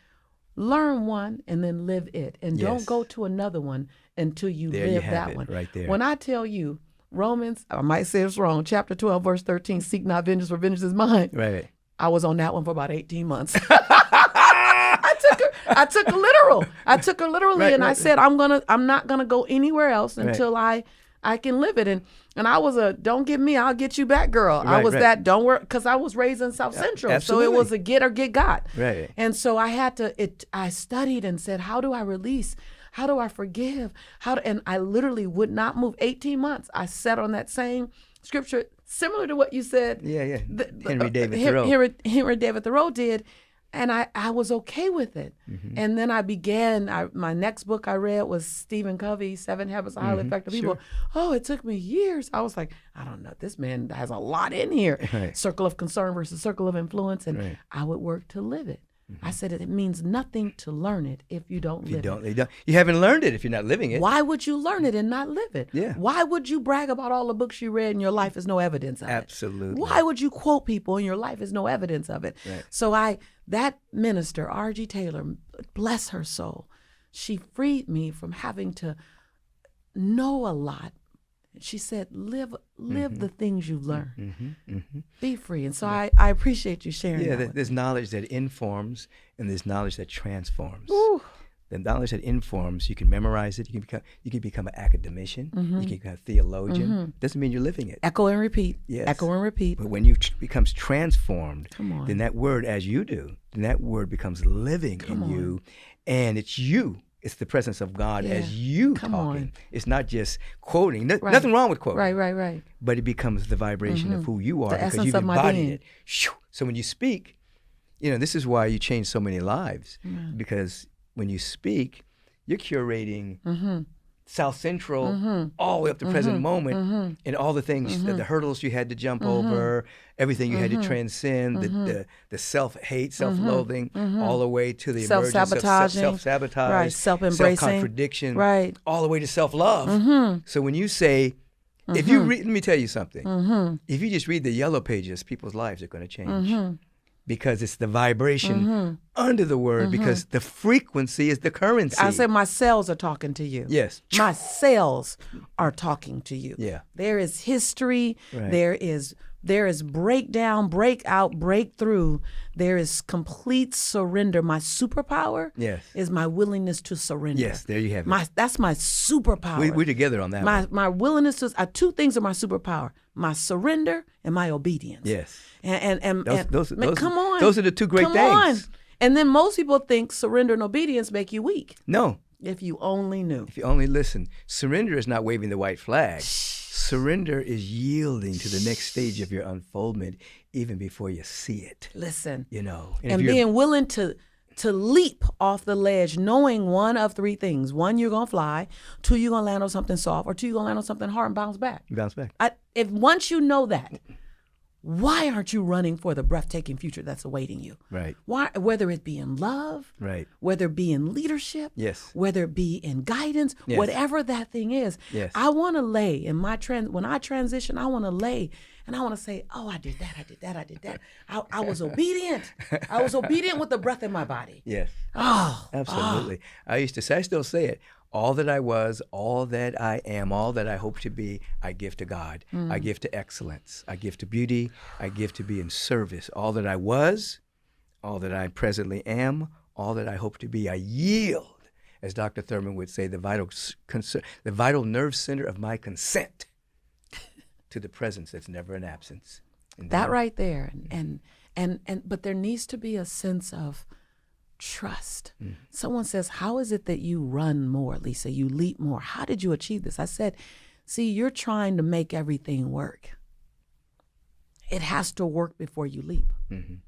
learn one and then live it. And don't go to another one until you live that one. Right there. When I tell you, Romans, I might say it's wrong, chapter 12, verse 13, seek not vengeance, for vengeance is mine. Right. I was on that one for about 18 months. I took her literal. I took her literally, I said, I'm not gonna go anywhere else until I can live it. And I was don't get me, I'll get you back, girl. I was that don't worry, because I was raised in South Central, absolutely. so it was a get or get got. Right. And so I studied and said, how do I release? How do I forgive? And I literally would not move. 18 months, I sat on that same scripture, similar to what you said. Yeah. Henry David Thoreau. Henry David Thoreau did. And I was okay with it. Mm-hmm. And then I began, my next book I read was Stephen Covey's 7 Habits of Highly Effective People. Sure. Oh, it took me years. I was like, I don't know, this man has a lot in here. Right. Circle of concern versus circle of influence. And Right. I would work to live it. I said it means nothing to learn it if you don't live it. You haven't learned it if you're not living it. Why would you learn it and not live it? Yeah. Why would you brag about all the books you read and your life is no evidence of it? Absolutely. Why would you quote people and your life is no evidence of it? Right. So that minister, R.G. Taylor, bless her soul, she freed me from having to know a lot. She said, live the things you've learned. Be free. And so I appreciate you sharing that. with there's knowledge that informs and there's knowledge that transforms. Ooh. The knowledge that informs, you can memorize it, you can become an academician, you can become a theologian. Doesn't mean you're living it. Echo and repeat. Yes. Echo and repeat. But when you becomes transformed, Come on. then that word, as you do, then that word becomes living in you, and it's you. It's the presence of God as you Come talking. on. It's not just quoting. Right. Nothing wrong with quoting. Right. But it becomes the vibration of who you are The because essence you've of my embodied being. it. Shoo. So when you speak, this is why you change so many lives. Because when you speak, you're curating South Central all the way up to present moment and all the things, the hurdles you had to jump over, everything you had to transcend, the self-hate, self-loathing, all the way to the emergence of self-sabotage, right, self-embracing, self-contradiction, right, all the way to self-love. So when you say, if you read, let me tell you something. If you just read the yellow pages, people's lives are going to change. Because it's the vibration under the word, because the frequency is the currency. I say my cells are talking to you. Yes. My cells are talking to you. Yeah. There is history. Right. There is breakdown, breakout, breakthrough. There is complete surrender. My superpower is my willingness to surrender. Yes, there you have it. That's my superpower. We're together on that one. My willingness to, two things are my superpower: my surrender and my obedience. Yes. And those come on. Those are the two great come things. On. And then most people think surrender and obedience make you weak. No. If you only knew. If you only listen. Surrender is not waving the white flag. Surrender is yielding to the next stage of your unfoldment even before you see it. Listen. And being willing to leap off the ledge, knowing one of three things. One, you're going to fly. Two, you're going to land on something soft. Or two, you're going to land on something hard and bounce back. You bounce back. If once you know that, why aren't you running for the breathtaking future that's awaiting you? Right. Why? Whether it be in love, right. Whether it be in leadership, yes. Whether it be in guidance, yes. Whatever that thing is. Yes. I want to lay in when I transition, I want to lay and I want to say, oh, I did that. I was obedient. I was obedient with the breath in my body. Yes. Oh. Absolutely. I still say it. All that I was, all that I am, all that I hope to be, I give to God. I give to excellence. I give to beauty. I give to be in service. All that I was, all that I presently am, all that I hope to be, I yield. As Dr. Thurman would say, the vital nerve center of my consent to the presence that's never an absence. And that right there. But there needs to be a sense of trust. Someone says, how is it that you run more, Lisa? You leap more. How did you achieve this? I said, see, you're trying to make everything work. It has to work before you leap. And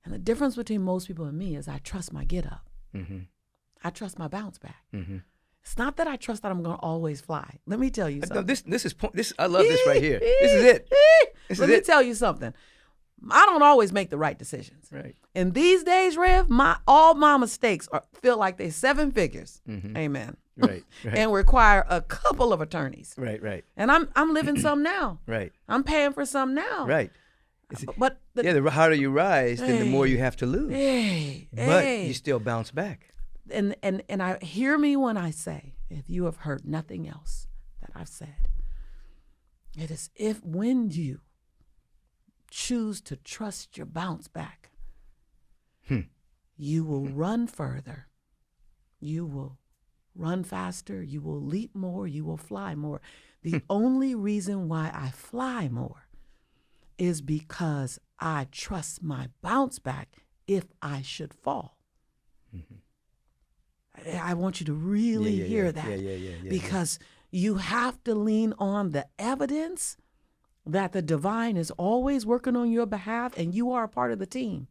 the difference between most people and me is I trust my get up. I trust my bounce back. It's not that I trust that I'm going to always fly. Let me tell you something. No, I love this right here. This is it. Let me tell you something. I don't always make the right decisions. Right. And these days, Rev, all my mistakes feel like they're 7 figures. Amen. Right. And require a couple of attorneys. Right. And I'm living some now. Right. I'm paying for some now. Right. But the harder you rise, then the more you have to lose. But you still bounce back. And I hear me when I say, if you have heard nothing else that I've said, it is when you choose to trust your bounce back, you will run further. You will run faster. You will leap more. You will fly more. The only reason why I fly more is because I trust my bounce back if I should fall. I want you to really hear that. Because you have to lean on the evidence that the divine is always working on your behalf and you are a part of the team.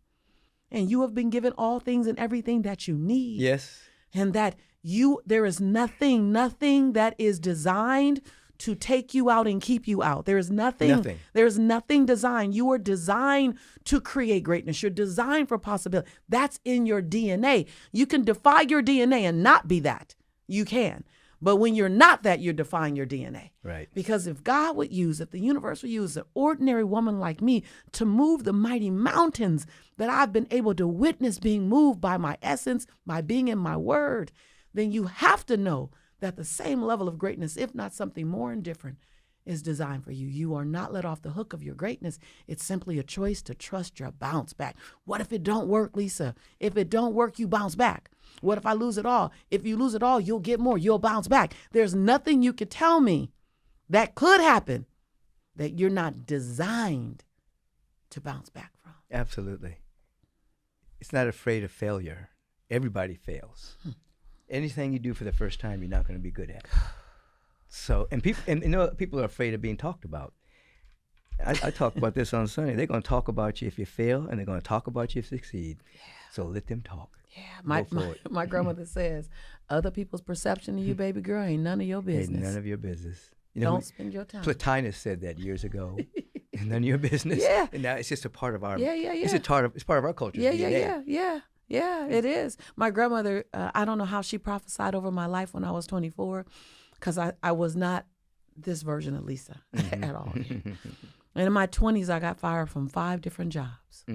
And you have been given all things and everything that you need. Yes. And that there is nothing that is designed to take you out and keep you out. There is nothing. There's nothing designed. You are designed to create greatness. You're designed for possibility. That's in your DNA. You can defy your DNA and not be that. You can. But when you're not that, you're defying your DNA. Right. Because if the universe would use an ordinary woman like me to move the mighty mountains that I've been able to witness being moved by my essence, by being in my word, then you have to know that the same level of greatness, if not something more and different, is designed for you. You are not let off the hook of your greatness. It's simply a choice to trust your bounce back. What if it don't work, Lisa? If it don't work, you bounce back. What if I lose it all? If you lose it all, you'll get more. You'll bounce back. There's nothing you could tell me that could happen that you're not designed to bounce back from. Absolutely. It's not afraid of failure. Everybody fails. Anything you do for the first time, you're not going to be good at. So, and people are afraid of being talked about. I talk about this on Sunday. They're going to talk about you if you fail, and they're going to talk about you if you succeed. Yeah. So let them talk. Yeah, my grandmother says, other people's perception of you, baby girl, ain't none of your business. Ain't none of your business. Don't spend your time. Plotinus said that years ago. None of your business. Yeah. And now it's just a part of our. Yeah. It's part of our culture. Yeah, it is. My grandmother, I don't know how she prophesied over my life when I was 24, because I was not this version of Lisa at all. And in my 20s, I got fired from 5 different jobs.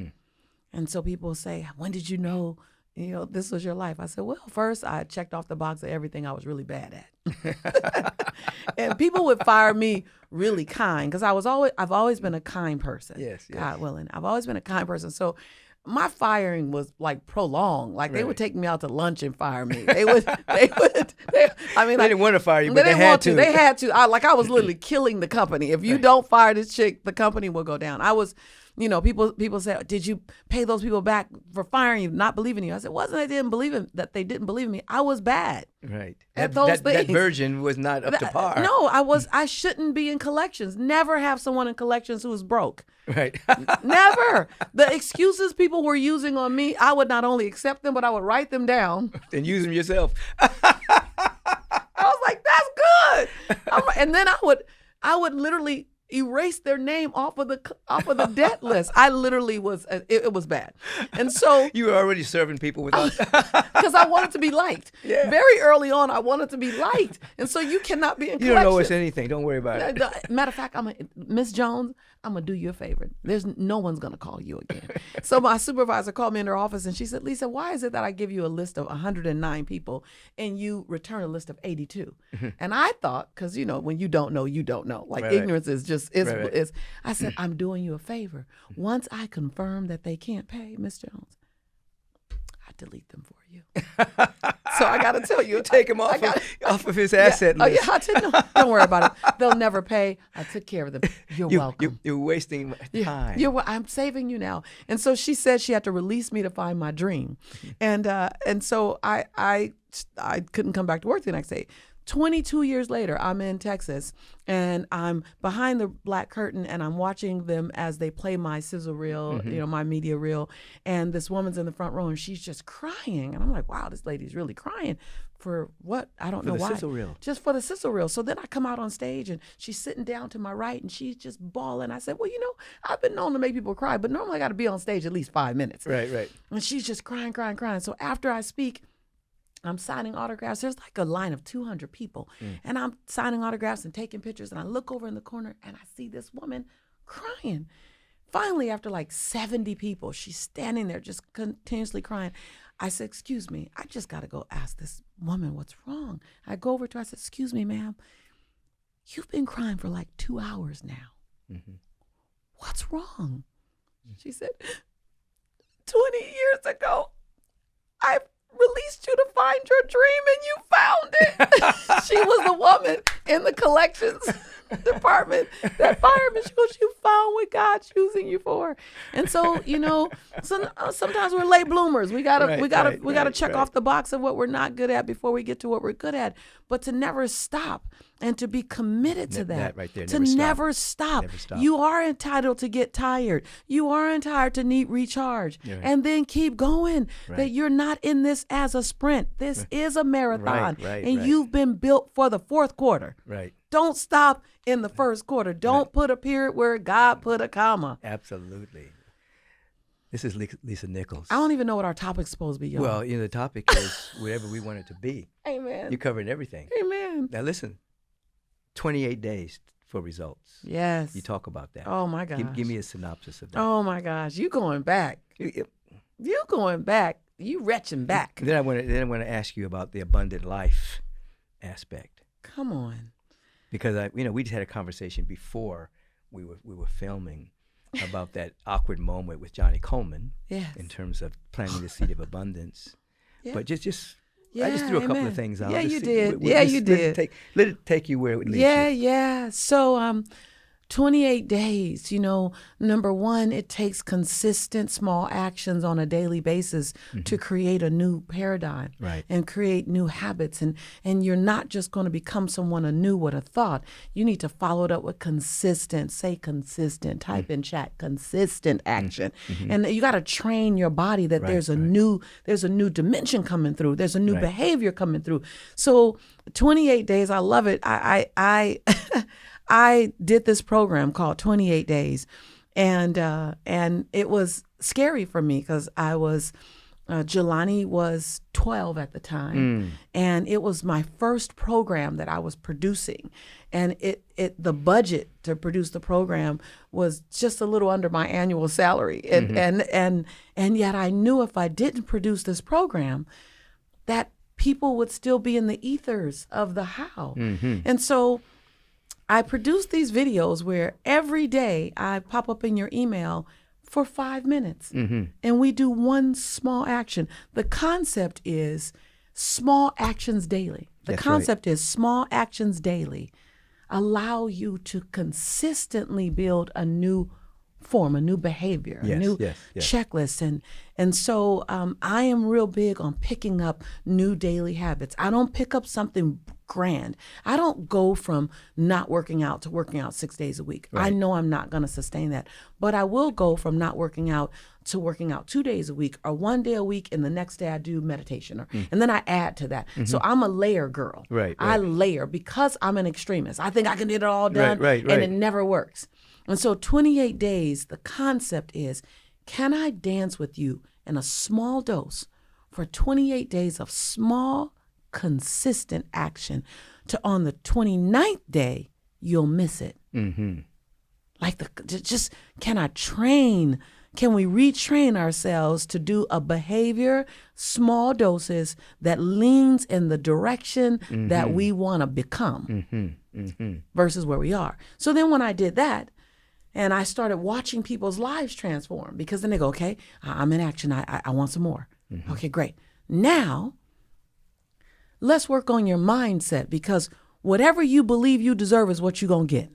And so people say, when did you know, this was your life? I said, well, first I checked off the box of everything I was really bad at. And people would fire me really kind, because I've always been a kind person. Yes. God willing. I've always been a kind person. So my firing was like prolonged. Like they would take me out to lunch and fire me. They didn't want to fire you, but they had to. They had to. I was literally killing the company. If you don't fire this chick, the company will go down. I was, people say, did you pay those people back for firing you, not believing you? I said, wasn't that they didn't believe in me. I was bad. Right. At those things. That version was not up to par. No, I shouldn't be in collections. Never have someone in collections who is broke. Right. Never. The excuses people were using on me, I would not only accept them, but I would write them down. And use them yourself. I was like, that's good. And then I would literally erase their name off of the debt list. I literally was, it was bad. And so you were already serving people without, because I wanted to be liked. Yeah. Very early on, I wanted to be liked. And so you cannot be in collections. You don't owe us anything. Don't worry about it. Matter of fact, Miss Jones, I'm going to do you a favor. There's no one's going to call you again. So my supervisor called me in her office and she said, Lisa, why is it that I give you a list of 109 people and you return a list of 82? And I thought, because, when you don't know, you don't know. Like ignorance is just, is. I said, I'm doing you a favor. Once I confirm that they can't pay, Miss Jones, I delete them for you. So I got to tell you. Take him off of his asset list. I didn't know. Don't worry about it. They'll never pay. I took care of them. You're welcome. You're wasting time. I'm saving you now. And so she said she had to release me to find my dream. And so I couldn't come back to work the next day. 22 years later, I'm in Texas and I'm behind the black curtain and I'm watching them as they play my sizzle reel, my media reel. And this woman's in the front row and she's just crying. And I'm like, wow, this lady's really crying for what? I don't know why. For the sizzle reel. Just for the sizzle reel. So then I come out on stage and she's sitting down to my right and she's just bawling. I said, well, I've been known to make people cry, but normally I got to be on stage at least 5 minutes. Right. And she's just crying. So after I speak, I'm signing autographs. There's like a line of 200 people. And I'm signing autographs and taking pictures. And I look over in the corner and I see this woman crying. Finally, after like 70 people, she's standing there just continuously crying. I said, excuse me, I just got to go ask this woman what's wrong. I go over to her, I said, excuse me, ma'am, you've been crying for like 2 hours now. What's wrong? She said, 20 years ago, I released you to find your dream and you found it. She was the woman in the collections department, that fireman shoes you found what God's using you for. And so, sometimes we're late bloomers. We gotta check off the box of what we're not good at before we get to what we're good at. But to never stop and to be committed to that right there, to never stop. You are entitled to get tired. You are entitled to need recharge, and then keep going. That you're not in this as a sprint. This is a marathon, and you've been built for the fourth quarter. Right. Don't stop in the first quarter. Don't put a period where God put a comma. Absolutely. This is Lisa Nichols. I don't even know what our topic's supposed to be, y'all. Well, the topic is whatever we want it to be. Amen. You're covering everything. Amen. Now listen, 28 days for results. Yes. You talk about that. Oh my gosh. Give me a synopsis of that. Oh my gosh. You going back. You going back. You retching back. Then I want to ask you about the abundant life aspect. Come on. Because we just had a conversation before we were filming about that awkward moment with Johnny Coleman. Yes. In terms of planting the seed of abundance. Yeah. But just yeah, I just threw a couple amen. Of things out. Yeah, Just you see- did. we- Yeah, just you let it did. Let it take you where it leads you. Yeah. So 28 days, number one, it takes consistent small actions on a daily basis to create a new paradigm and create new habits. And you're not just going to become someone anew with a thought. You need to follow it up with consistent, type in chat, consistent action. And you got to train your body that there's a new dimension coming through. There's a new behavior coming through. So 28 days, I love it. I did this program called 28 Days, and it was scary for me because I was, Jelani was 12 at the time, and it was my first program that I was producing, and the budget to produce the program was just a little under my annual salary, and yet I knew if I didn't produce this program, that people would still be in the ethers of the how, and so I produce these videos where every day I pop up in your email for 5 minutes and we do one small action. The concept is small actions daily. The concept is small actions daily allow you to consistently build a new form, a new behavior, a new checklist. And so I am real big on picking up new daily habits. I don't pick up something grand. I don't go from not working out to working out 6 days a week. I know I'm not going to sustain that, but I will go from not working out to working out 2 days a week or 1 day a week, and the next day I do meditation, and then I add to that. So I'm a layer girl. I layer because I'm an extremist. I think I can get it all done, and it never works. And so 28 days, the concept is, can I dance with you in a small dose for 28 days of small, consistent action to on the 29th day, you'll miss it. Can I train? Can we retrain ourselves to do a behavior, small doses that leans in the direction that we want to become versus where we are? So then when I did that, and I started watching people's lives transform, because then they go, okay, I'm in action. I want some more. Okay, great. Now, let's work on your mindset, because whatever you believe you deserve is what you're going to get.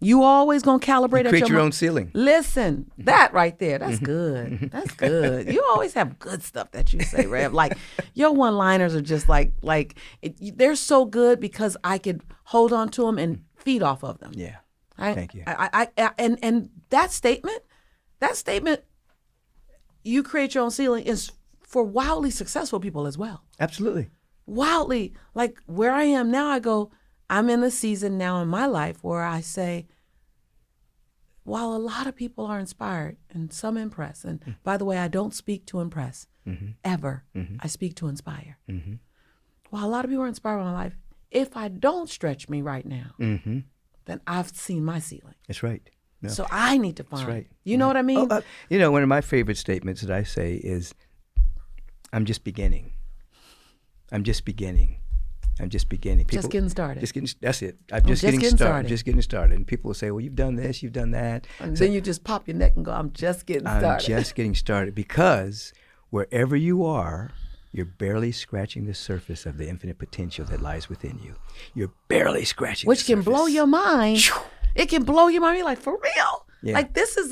You always going to calibrate create your own ceiling. Listen, that right there, that's good. That's good. You always have good stuff that you say, Rev. Like, your one-liners are just they're so good because I could hold on to them and feed off of them. Yeah. Thank you. And that statement, you create your own ceiling, is for wildly successful people as well. Absolutely. Wildly, like where I am now, I go, I'm in the season now in my life where I say, while a lot of people are inspired and some impress, and by the way, I don't speak to impress, ever. I speak to inspire. While a lot of people are inspired by my life, if I don't stretch me right now, then I've seen my ceiling. That's right. No. So I need to find. That's right. You know what I mean? One of my favorite statements that I say is, I'm just beginning. I'm just beginning. People, just getting started. That's it. I'm just getting started. I'm just getting started. And people will say, well, you've done this, you've done that. And then you just pop your neck and go, I'm just getting started. I'm just getting started, because wherever you are, You're barely scratching the surface of the infinite potential that lies within you. You're barely scratching Which the can blow surface. your mind. It can blow your mind. You're like, for real? Yeah. Like this is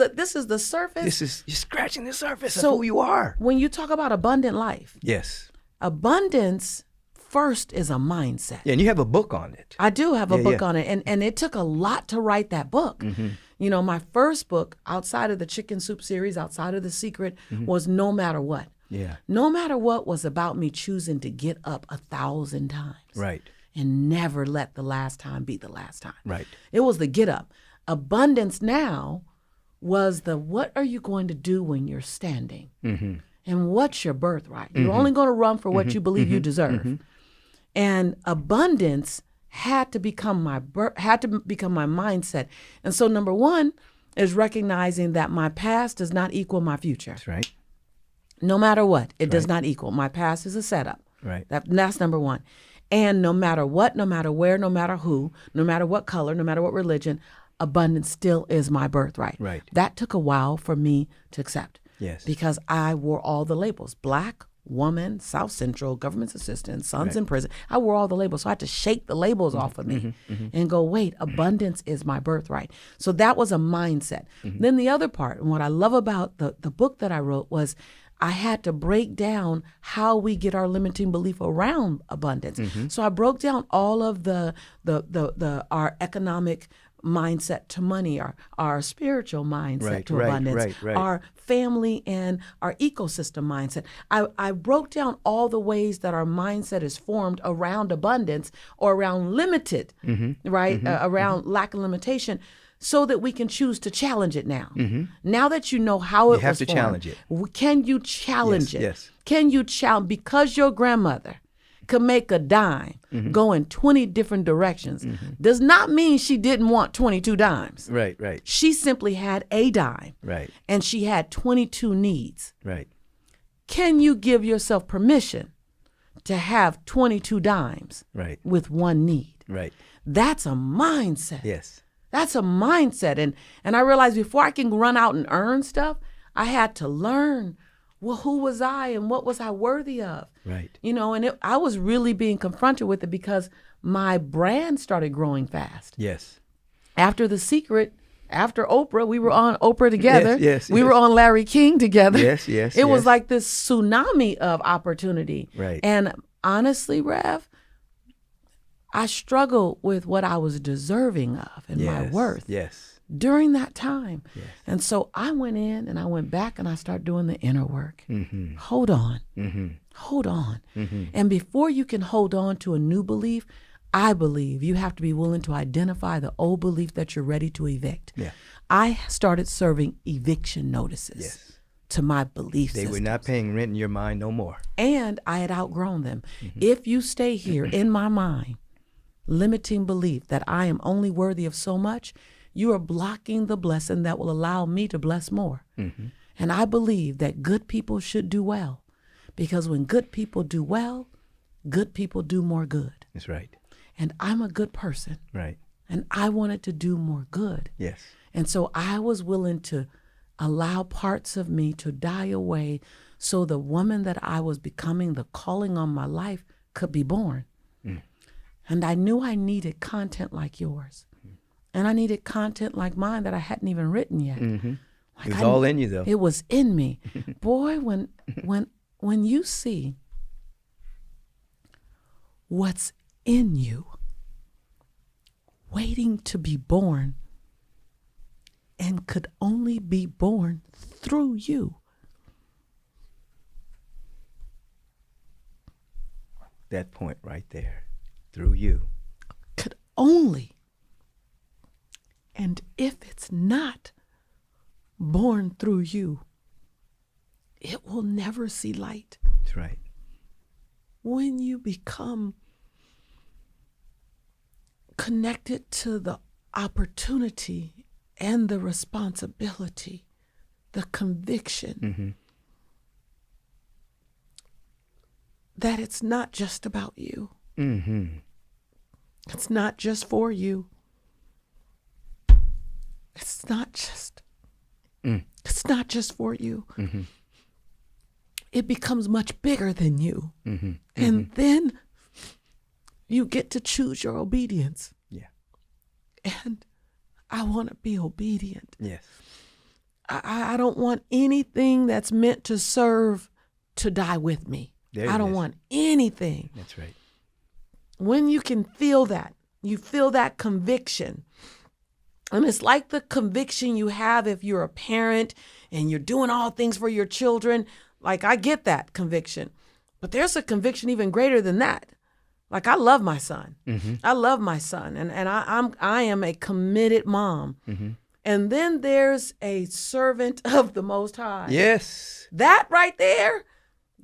the surface. You're scratching the surface So of who you are. when you talk about abundant life, Yes. abundance first is a mindset. Yeah, and you have a book on it. I do have a Yeah, book yeah. on it, and it took a lot to write that book. You know, my first book, outside of the Chicken Soup series, outside of The Secret, was No Matter What. Yeah. No Matter What was about me choosing to get up 1,000 times. Right. And never let the last time be the last time. Right. It was the get up. Abundance now was the what are you going to do when you're standing? And what's your birthright? You're only going to run for what you believe you deserve. And abundance had to become my mindset. And so number one is recognizing that my past does not equal my future. That's right. No matter what, it does not equal. My past is a setup. Right. That's number one. And no matter what, no matter where, no matter who, no matter what color, no matter what religion, abundance still is my birthright. Right. That took a while for me to accept. Yes. Because I wore all the labels. Black, woman, South Central, government's assistant, sons in prison. I wore all the labels. So I had to shake the labels off of me and go, wait, abundance is my birthright. So that was a mindset. Then the other part, and what I love about the book that I wrote was I had to break down how we get our limiting belief around abundance. So I broke down all of our economic mindset to money, our spiritual mindset to abundance, our family and our ecosystem mindset. I broke down all the ways that our mindset is formed around abundance or around limited, around lack of limitation, so that we can choose to challenge it now. Now that you know how it was have to formed, challenge it. Can you challenge it? Yes. Can you challenge, because your grandmother could make a dime go in 20 different directions, does not mean she didn't want 22 dimes. Right, right, She simply had a dime. right, And she had 22 needs. right. Can you give yourself permission to have 22 dimes Right. with one need? Right. That's a mindset. Yes. That's a mindset. And I realized before I can run out and earn stuff, I had to learn, well, who was I and what was I worthy of? Right. You know, and I was really being confronted with it because my brand started growing fast. Yes. After The Secret, after Oprah, we were on Oprah together. Yes, we yes. were on Larry King together. Yes, yes, It was yes. like this tsunami of opportunity. Right. And honestly, Rev, I struggled with what I was deserving of and my Yes. worth Yes. during that time. Yes. And so I went in and I went back and I started doing the inner work. Hold on. Hold on. And before you can hold on to a new belief, I believe you have to be willing to identify the old belief that you're ready to evict. Yeah. I started serving eviction notices Yes. to my belief They system. were not paying rent in your mind no more. And I had outgrown them. If you stay here in my mind, limiting belief that I am only worthy of so much, you are blocking the blessing that will allow me to bless more. And I believe that good people should do well, because when good people do well, good people do more good. That's right. And I'm a good person, Right. and I wanted to do more good. Yes. And so I was willing to allow parts of me to die away so the woman that I was becoming, the calling on my life, could be born. And I knew I needed content like yours. And I needed content like mine that I hadn't even written yet. Like It was all in you, though. It was in me. Boy, when you see what's in you waiting to be born and could only be born through you. That point right there. Through you. Could only. And if it's not born through you, it will never see light. That's right. When you become connected to the opportunity and the responsibility, the conviction that it's not just about you. It's not just for you. It's not just for you. it becomes much bigger than you. Mm-hmm. And then you get to choose your obedience. Yeah. And I want to be obedient. Yes. I don't want anything that's meant to serve to die with me. I don't want anything. That's right. When you can feel that, you feel that conviction. And it's like the conviction you have if you're a parent and you're doing all things for your children. Like, I get that conviction. But there's a conviction even greater than that. Like, I love my son. Mm-hmm. I love my son. And I am a committed mom. Mm-hmm. And then there's a servant of the Most High. Yes. That right there,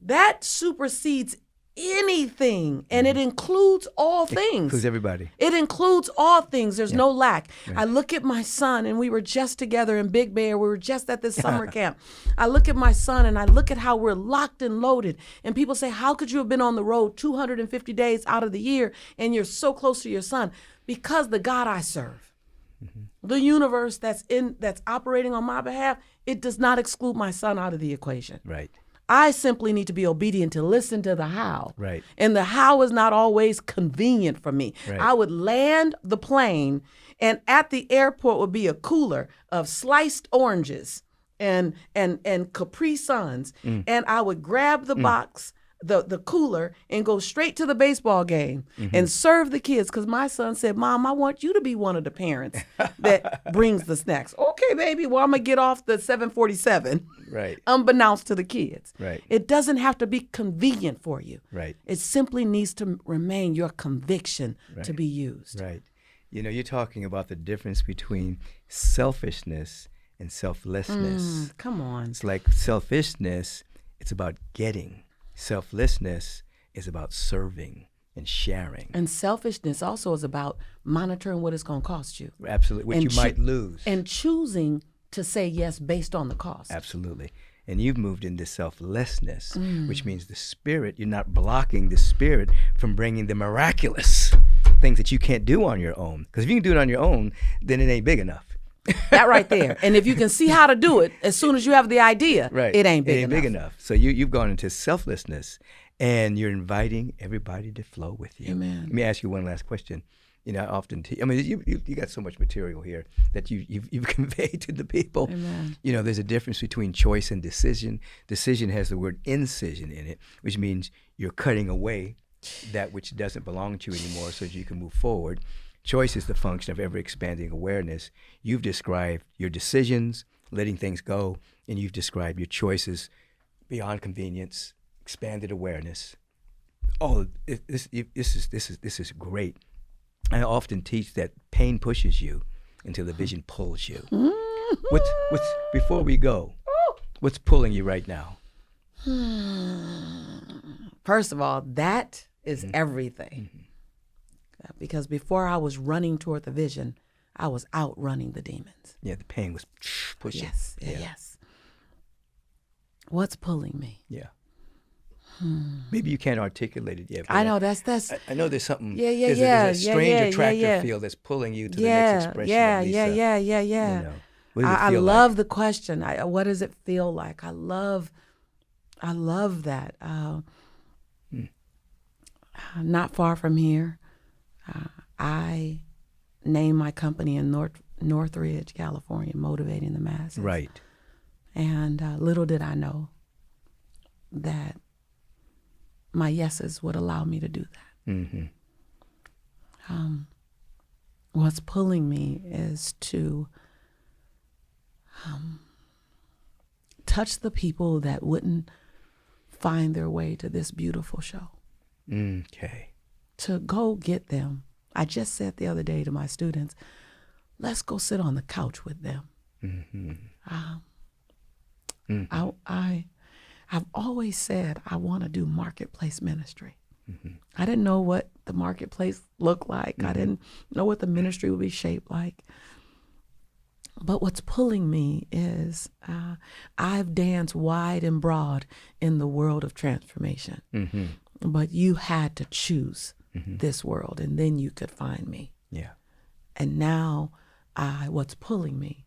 that supersedes anything. And it includes all things. It includes everybody. It includes all things. There's no lack. Right. I look at my son, and we were just together in Big Bear. We were just at this summer camp. I look at my son, and I look at how we're locked and loaded. And people say, how could you have been on the road 250 days out of the year, and you're so close to your son? Because the God I serve, the universe that's operating on my behalf, it does not exclude my son out of the equation. Right. I simply need to be obedient to listen to the how. Right. And the how is not always convenient for me. Right. I would land the plane, and at the airport would be a cooler of sliced oranges and Capri Suns. And I would grab the box, the cooler, and go straight to the baseball game and serve the kids. Because my son said, Mom, I want you to be one of the parents that brings the snacks. Okay, baby, well, I'm going to get off the 747. Right. Unbeknownst to the kids. Right. It doesn't have to be convenient for you. Right. It simply needs to remain your conviction to be used. Right. You know, you're talking about the difference between selfishness and selflessness. Come on. It's like selfishness, it's about getting. Selflessness is about serving and sharing. And selfishness also is about monitoring what it's going to cost you. Absolutely. What And you might lose. And choosing to say yes based on the cost. Absolutely. And you've moved into selflessness, which means the spirit, you're not blocking the spirit from bringing the miraculous things that you can't do on your own. Because if you can do it on your own, then it ain't big enough. That right there. And if you can see how to do it, as soon as you have the idea, Right. it ain't big enough. So you've gone into selflessness, and you're inviting everybody to flow with you. Amen. Let me ask you one last question. You know, I often you got so much material here that you've conveyed to the people. Amen. You know, there's a difference between choice and decision. Decision has the word incision in it, which means you're cutting away that which doesn't belong to you anymore so that you can move forward. Choice is the function of ever-expanding awareness. You've described your decisions, letting things go, and you've described your choices beyond convenience, expanded awareness. Oh, this is great. I often teach that pain pushes you until the vision pulls you. What's before we go? What's pulling you right now? First of all, that is everything. Because before I was running toward the vision, I was outrunning the demons. Yeah, the pain was pushing. Yes, yes. What's pulling me? Yeah. Maybe you can't articulate it yet. But I know that's. I know there's something. Yeah, There's a strange attractor field that's pulling you to the next expression. Yeah. You know, what does it I feel love like? the question. What does it feel like? I love that. Not far from here, I named my company in Northridge, California, Motivating the Masses. Right. And little did I know that my yeses would allow me to do that. Mm-hmm. What's pulling me is to touch the people that wouldn't find their way to this beautiful show. Okay. To go get them. I just said the other day to my students, let's go sit on the couch with them. I've always said I want to do marketplace ministry. I didn't know what the marketplace looked like. I didn't know what the ministry would be shaped like. But what's pulling me is I've danced wide and broad in the world of transformation. But you had to choose this world, and then you could find me. Yeah. And now what's pulling me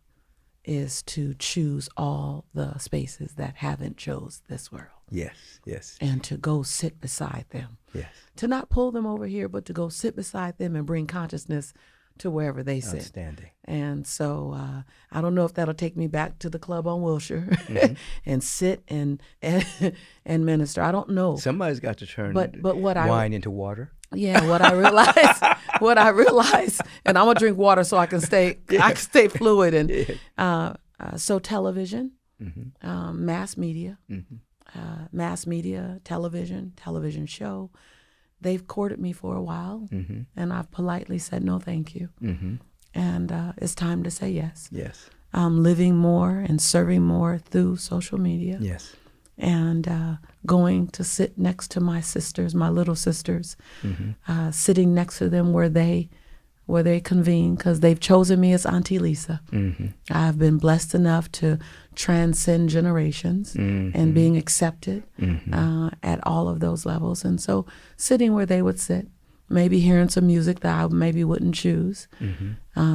is to choose all the spaces that haven't chose this world. Yes, yes, And to go sit beside them. yes. To not pull them over here, but to go sit beside them and bring consciousness to wherever they sit. Outstanding. And so I don't know if that'll take me back to the club on Wilshire and sit and minister. I don't know. Somebody's got to turn But what wine into water. Yeah, what I realized, and I'm gonna drink water so I can stay fluid. And so television, mass media, television show. They've courted me for a while, and I've politely said no, thank you. And it's time to say yes. Yes. I'm living more and serving more through social media. Yes. And going to sit next to my sisters, my little sisters, sitting next to them where they convene, because they've chosen me as Auntie Lisa. I've been blessed enough to transcend generations and being accepted at all of those levels. And so sitting where they would sit, maybe hearing some music that I maybe wouldn't choose,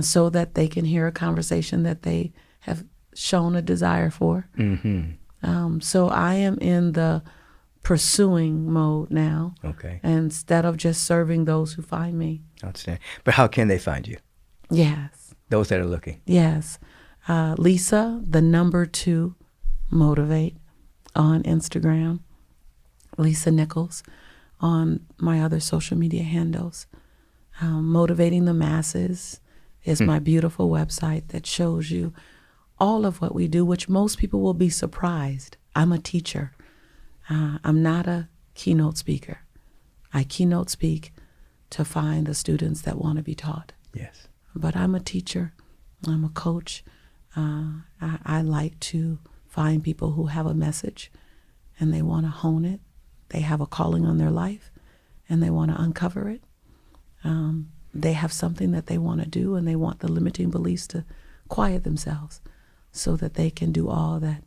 so that they can hear a conversation that they have shown a desire for. So I am in the pursuing mode now. Okay. Instead of just serving those who find me. Outstanding. But how can they find you? Yes. Those that are looking. Yes. Lisa, the number 2, motivate on Instagram. Lisa Nichols on my other social media handles. Motivating the Masses is my beautiful website that shows you all of what we do, which most people will be surprised. I'm a teacher. I'm not a keynote speaker. I keynote speak to find the students that want to be taught. Yes. But I'm a teacher. I'm a coach. I like to find people who have a message and they want to hone it. They have a calling on their life and they want to uncover it. They have something that they want to do and they want the limiting beliefs to quiet themselves so that they can do all that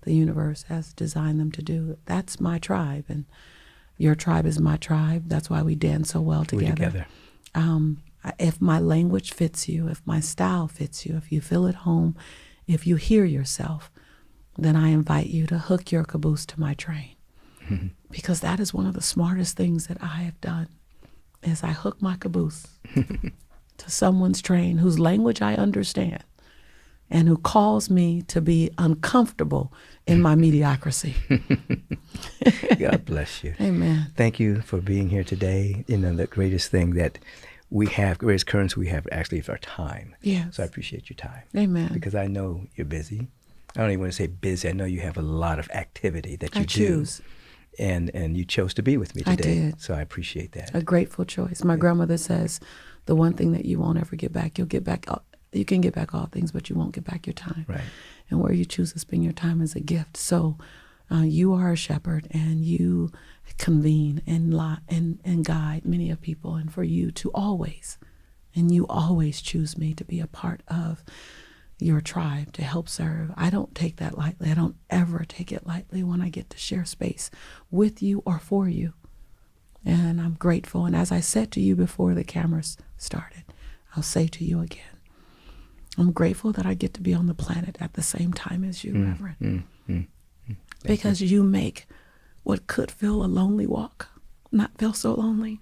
the universe has designed them to do. That's my tribe, and your tribe is my tribe. That's why we dance so well together. If my language fits you, if my style fits you, if you feel at home, if you hear yourself, then I invite you to hook your caboose to my train. Because that is one of the smartest things that I have done, is I hook my caboose to someone's train whose language I understand, and who calls me to be uncomfortable in my mediocrity. God bless you. Amen. Thank you for being here today. You know, the greatest thing that we have, greatest currency we have actually is our time. Yes. So I appreciate your time. Amen. Because I know you're busy. I don't even want to say busy. I know you have a lot of activity that you I choose. do. And you chose to be with me today. I did. So I appreciate that. A grateful choice. My grandmother says, the one thing that you won't ever get back, you'll get back. You can get back all things, but you won't get back your time. Right. And where you choose to spend your time is a gift. So you are a shepherd, and you convene and guide many of people. And for you to always, and you always choose me to be a part of your tribe, to help serve. I don't take that lightly. I don't ever take it lightly when I get to share space with you or for you. And I'm grateful. And as I said to you before the cameras started, I'll say to you again, I'm grateful that I get to be on the planet at the same time as you, Reverend. Because you make what could feel a lonely walk not feel so lonely.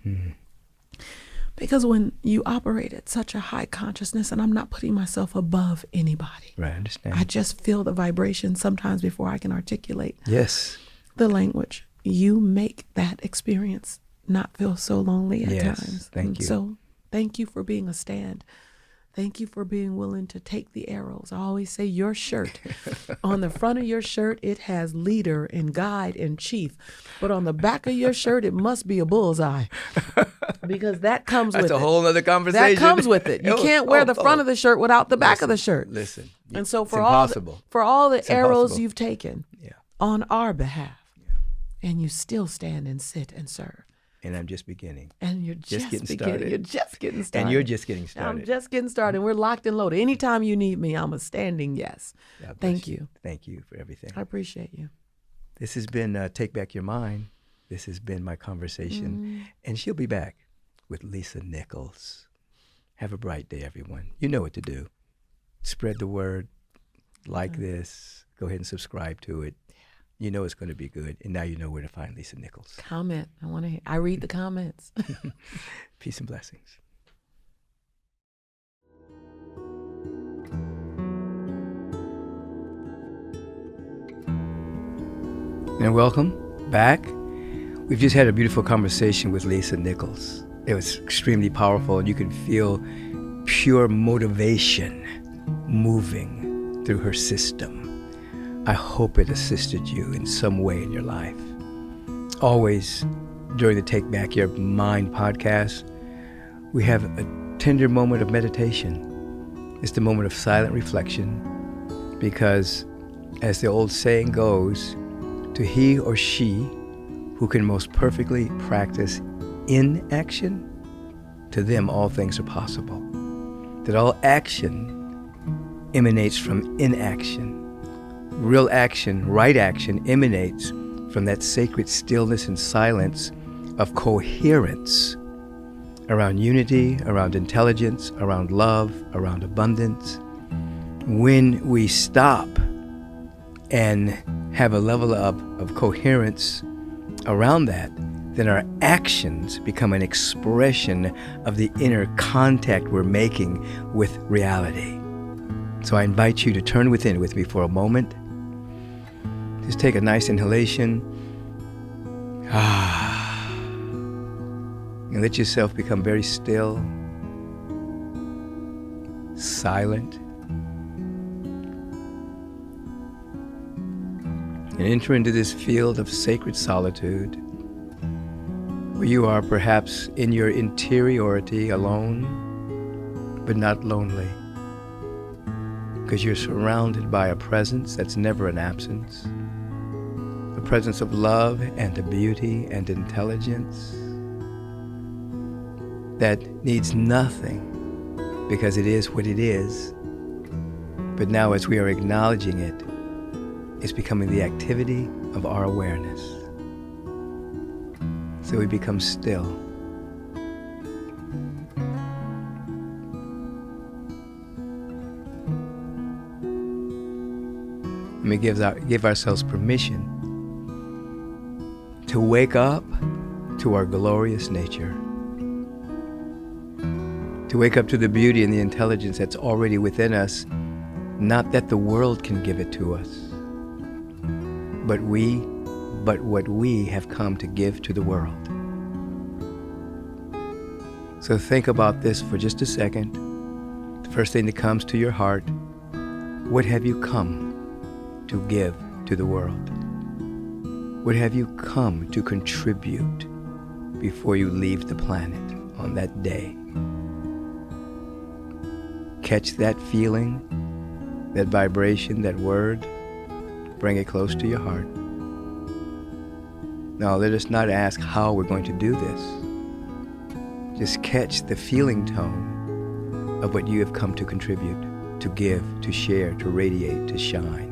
Because when you operate at such a high consciousness, and I'm not putting myself above anybody. Right, I understand. I just feel the vibration sometimes before I can articulate the language. You make that experience not feel so lonely at times. Thank you. So thank you for being a stand. Thank you for being willing to take the arrows. I always say your shirt, on the front of your shirt, it has leader and guide and chief. But on the back of your shirt, it must be a bullseye. Because that comes with it. That's a whole other conversation. That comes with it. You can't wear the front of the shirt without the back of the shirt. Listen. And so for impossible. all the It's arrows impossible. you've taken on our behalf, and you still stand and sit and serve. And I'm just beginning. And you're just getting beginning. started. You're just getting started. And you're just getting started. I'm just getting started. We're locked and loaded. Anytime you need me, I'm a standing yes. God bless Thank you. Thank you for everything. I appreciate you. This has been Take Back Your Mind. This has been my conversation. And she'll be back with Lisa Nichols. Have a bright day, everyone. You know what to do. Spread the word. like this. Go ahead and subscribe to it. You know it's going to be good. And now you know where to find Lisa Nichols. Comment. I read the comments. Peace and blessings. And welcome back. We've just had a beautiful conversation with Lisa Nichols. It was extremely powerful, and you can feel pure motivation moving through her system. I hope it assisted you in some way in your life. Always, during the Take Back Your Mind podcast, we have a tender moment of meditation. It's the moment of silent reflection, because as the old saying goes, to he or she who can most perfectly practice inaction, to them all things are possible. That all action emanates from inaction. Real action, right action, emanates from that sacred stillness and silence of coherence around unity, around intelligence, around love, around abundance. When we stop and have a level of coherence around that, then our actions become an expression of the inner contact we're making with reality. So I invite you to turn within with me for a moment. Just take a nice inhalation. And let yourself become very still, silent. And enter into this field of sacred solitude, where you are perhaps in your interiority alone, but not lonely, because you're surrounded by a presence that's never an absence, a presence of love and of beauty and intelligence that needs nothing, because it is what it is. But now, as we are acknowledging it, it's becoming the activity of our awareness. So we become still. And we give ourselves permission to wake up to our glorious nature, to wake up to the beauty and the intelligence that's already within us, not that the world can give it to us, but what we have come to give to the world. So think about this for just a second. The first thing that comes to your heart, what have you come to give to the world? What have you come to contribute before you leave the planet on that day? Catch that feeling, that vibration, that word. Bring it close to your heart. Now, let us not ask how we're going to do this. Just catch the feeling tone of what you have come to contribute, to give, to share, to radiate, to shine.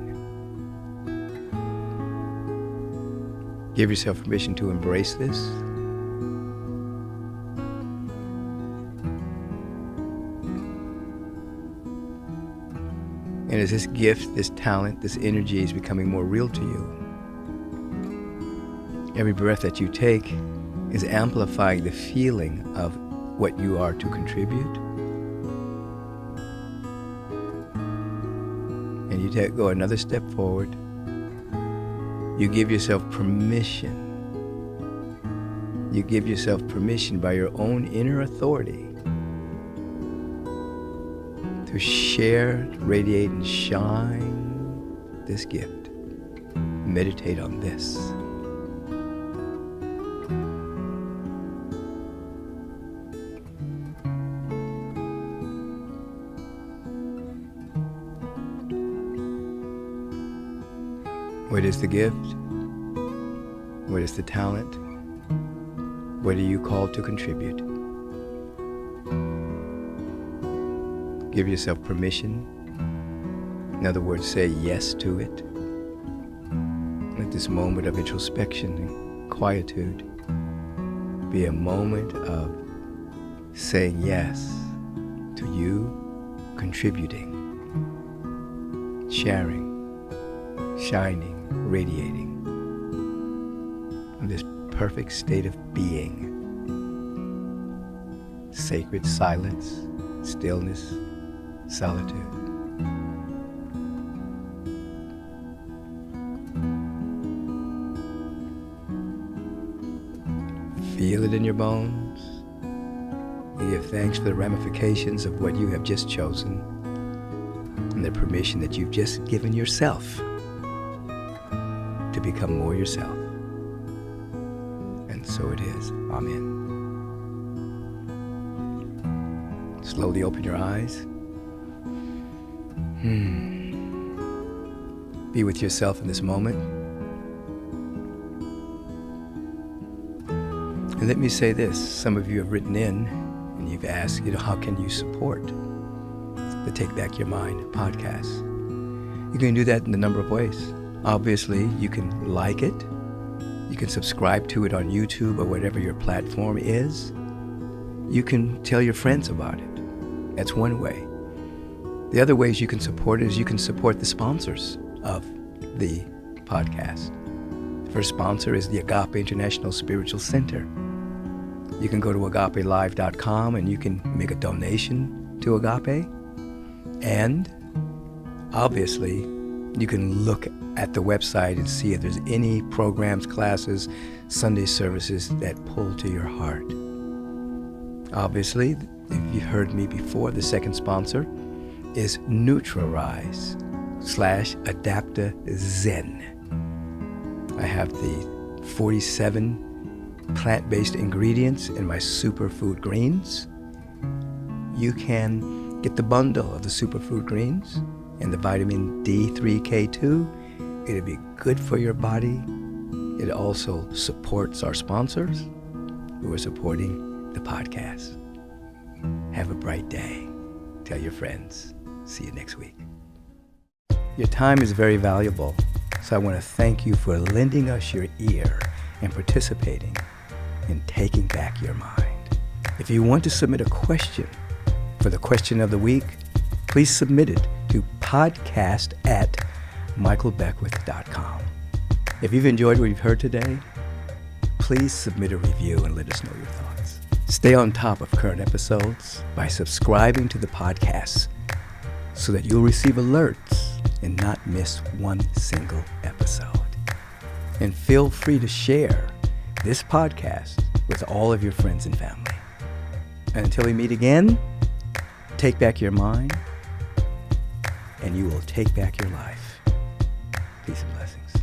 Give yourself permission to embrace this. And as this gift, this talent, this energy is becoming more real to you, every breath that you take is amplifying the feeling of what you are to contribute. And you go another step forward. You give yourself permission. You give yourself permission by your own inner authority to share, radiate, and shine this gift. Meditate on this. What is the gift? What is the talent? What are you called to contribute? Give yourself permission. In other words, say yes to it. Let this moment of introspection and quietude be a moment of saying yes to you contributing sharing, shining, radiating in this perfect state of being. Sacred silence, stillness, solitude. Feel it in your bones. You give thanks for the ramifications of what you have just chosen and the permission that you've just given yourself to become more yourself. And so it is. Amen. Slowly open your eyes. Be with yourself in this moment. And let me say this. Some of you have written in and you've asked, how can you support the Take Back Your Mind podcast? You can do that in a number of ways. Obviously, you can like it. You can subscribe to it on YouTube or whatever your platform is. You can tell your friends about it. That's one way. The other ways you can support it is you can support the sponsors of the podcast. The first sponsor is the Agape International Spiritual Center. You can go to agapelive.com and you can make a donation to Agape. And obviously, you can look at the website and see if there's any programs, classes, Sunday services that pull to your heart. Obviously, if you've heard me before, the second sponsor is NutraRise/AdaptaZen. I have the 47 plant-based ingredients in my superfood greens. You can get the bundle of the superfood greens and the vitamin D3K2. It'll be good for your body. It also supports our sponsors who are supporting the podcast. Have a bright day. Tell your friends. See you next week. Your time is very valuable, so I want to thank you for lending us your ear and participating in taking back your mind. If you want to submit a question for the question of the week, please submit it to podcast@michaelbeckwith.com. If you've enjoyed what you've heard today, please submit a review and let us know your thoughts. Stay on top of current episodes by subscribing to the podcast so that you'll receive alerts and not miss one single episode. And feel free to share this podcast with all of your friends and family. And until we meet again, take back your mind, and you will take back your life. Peace and blessings.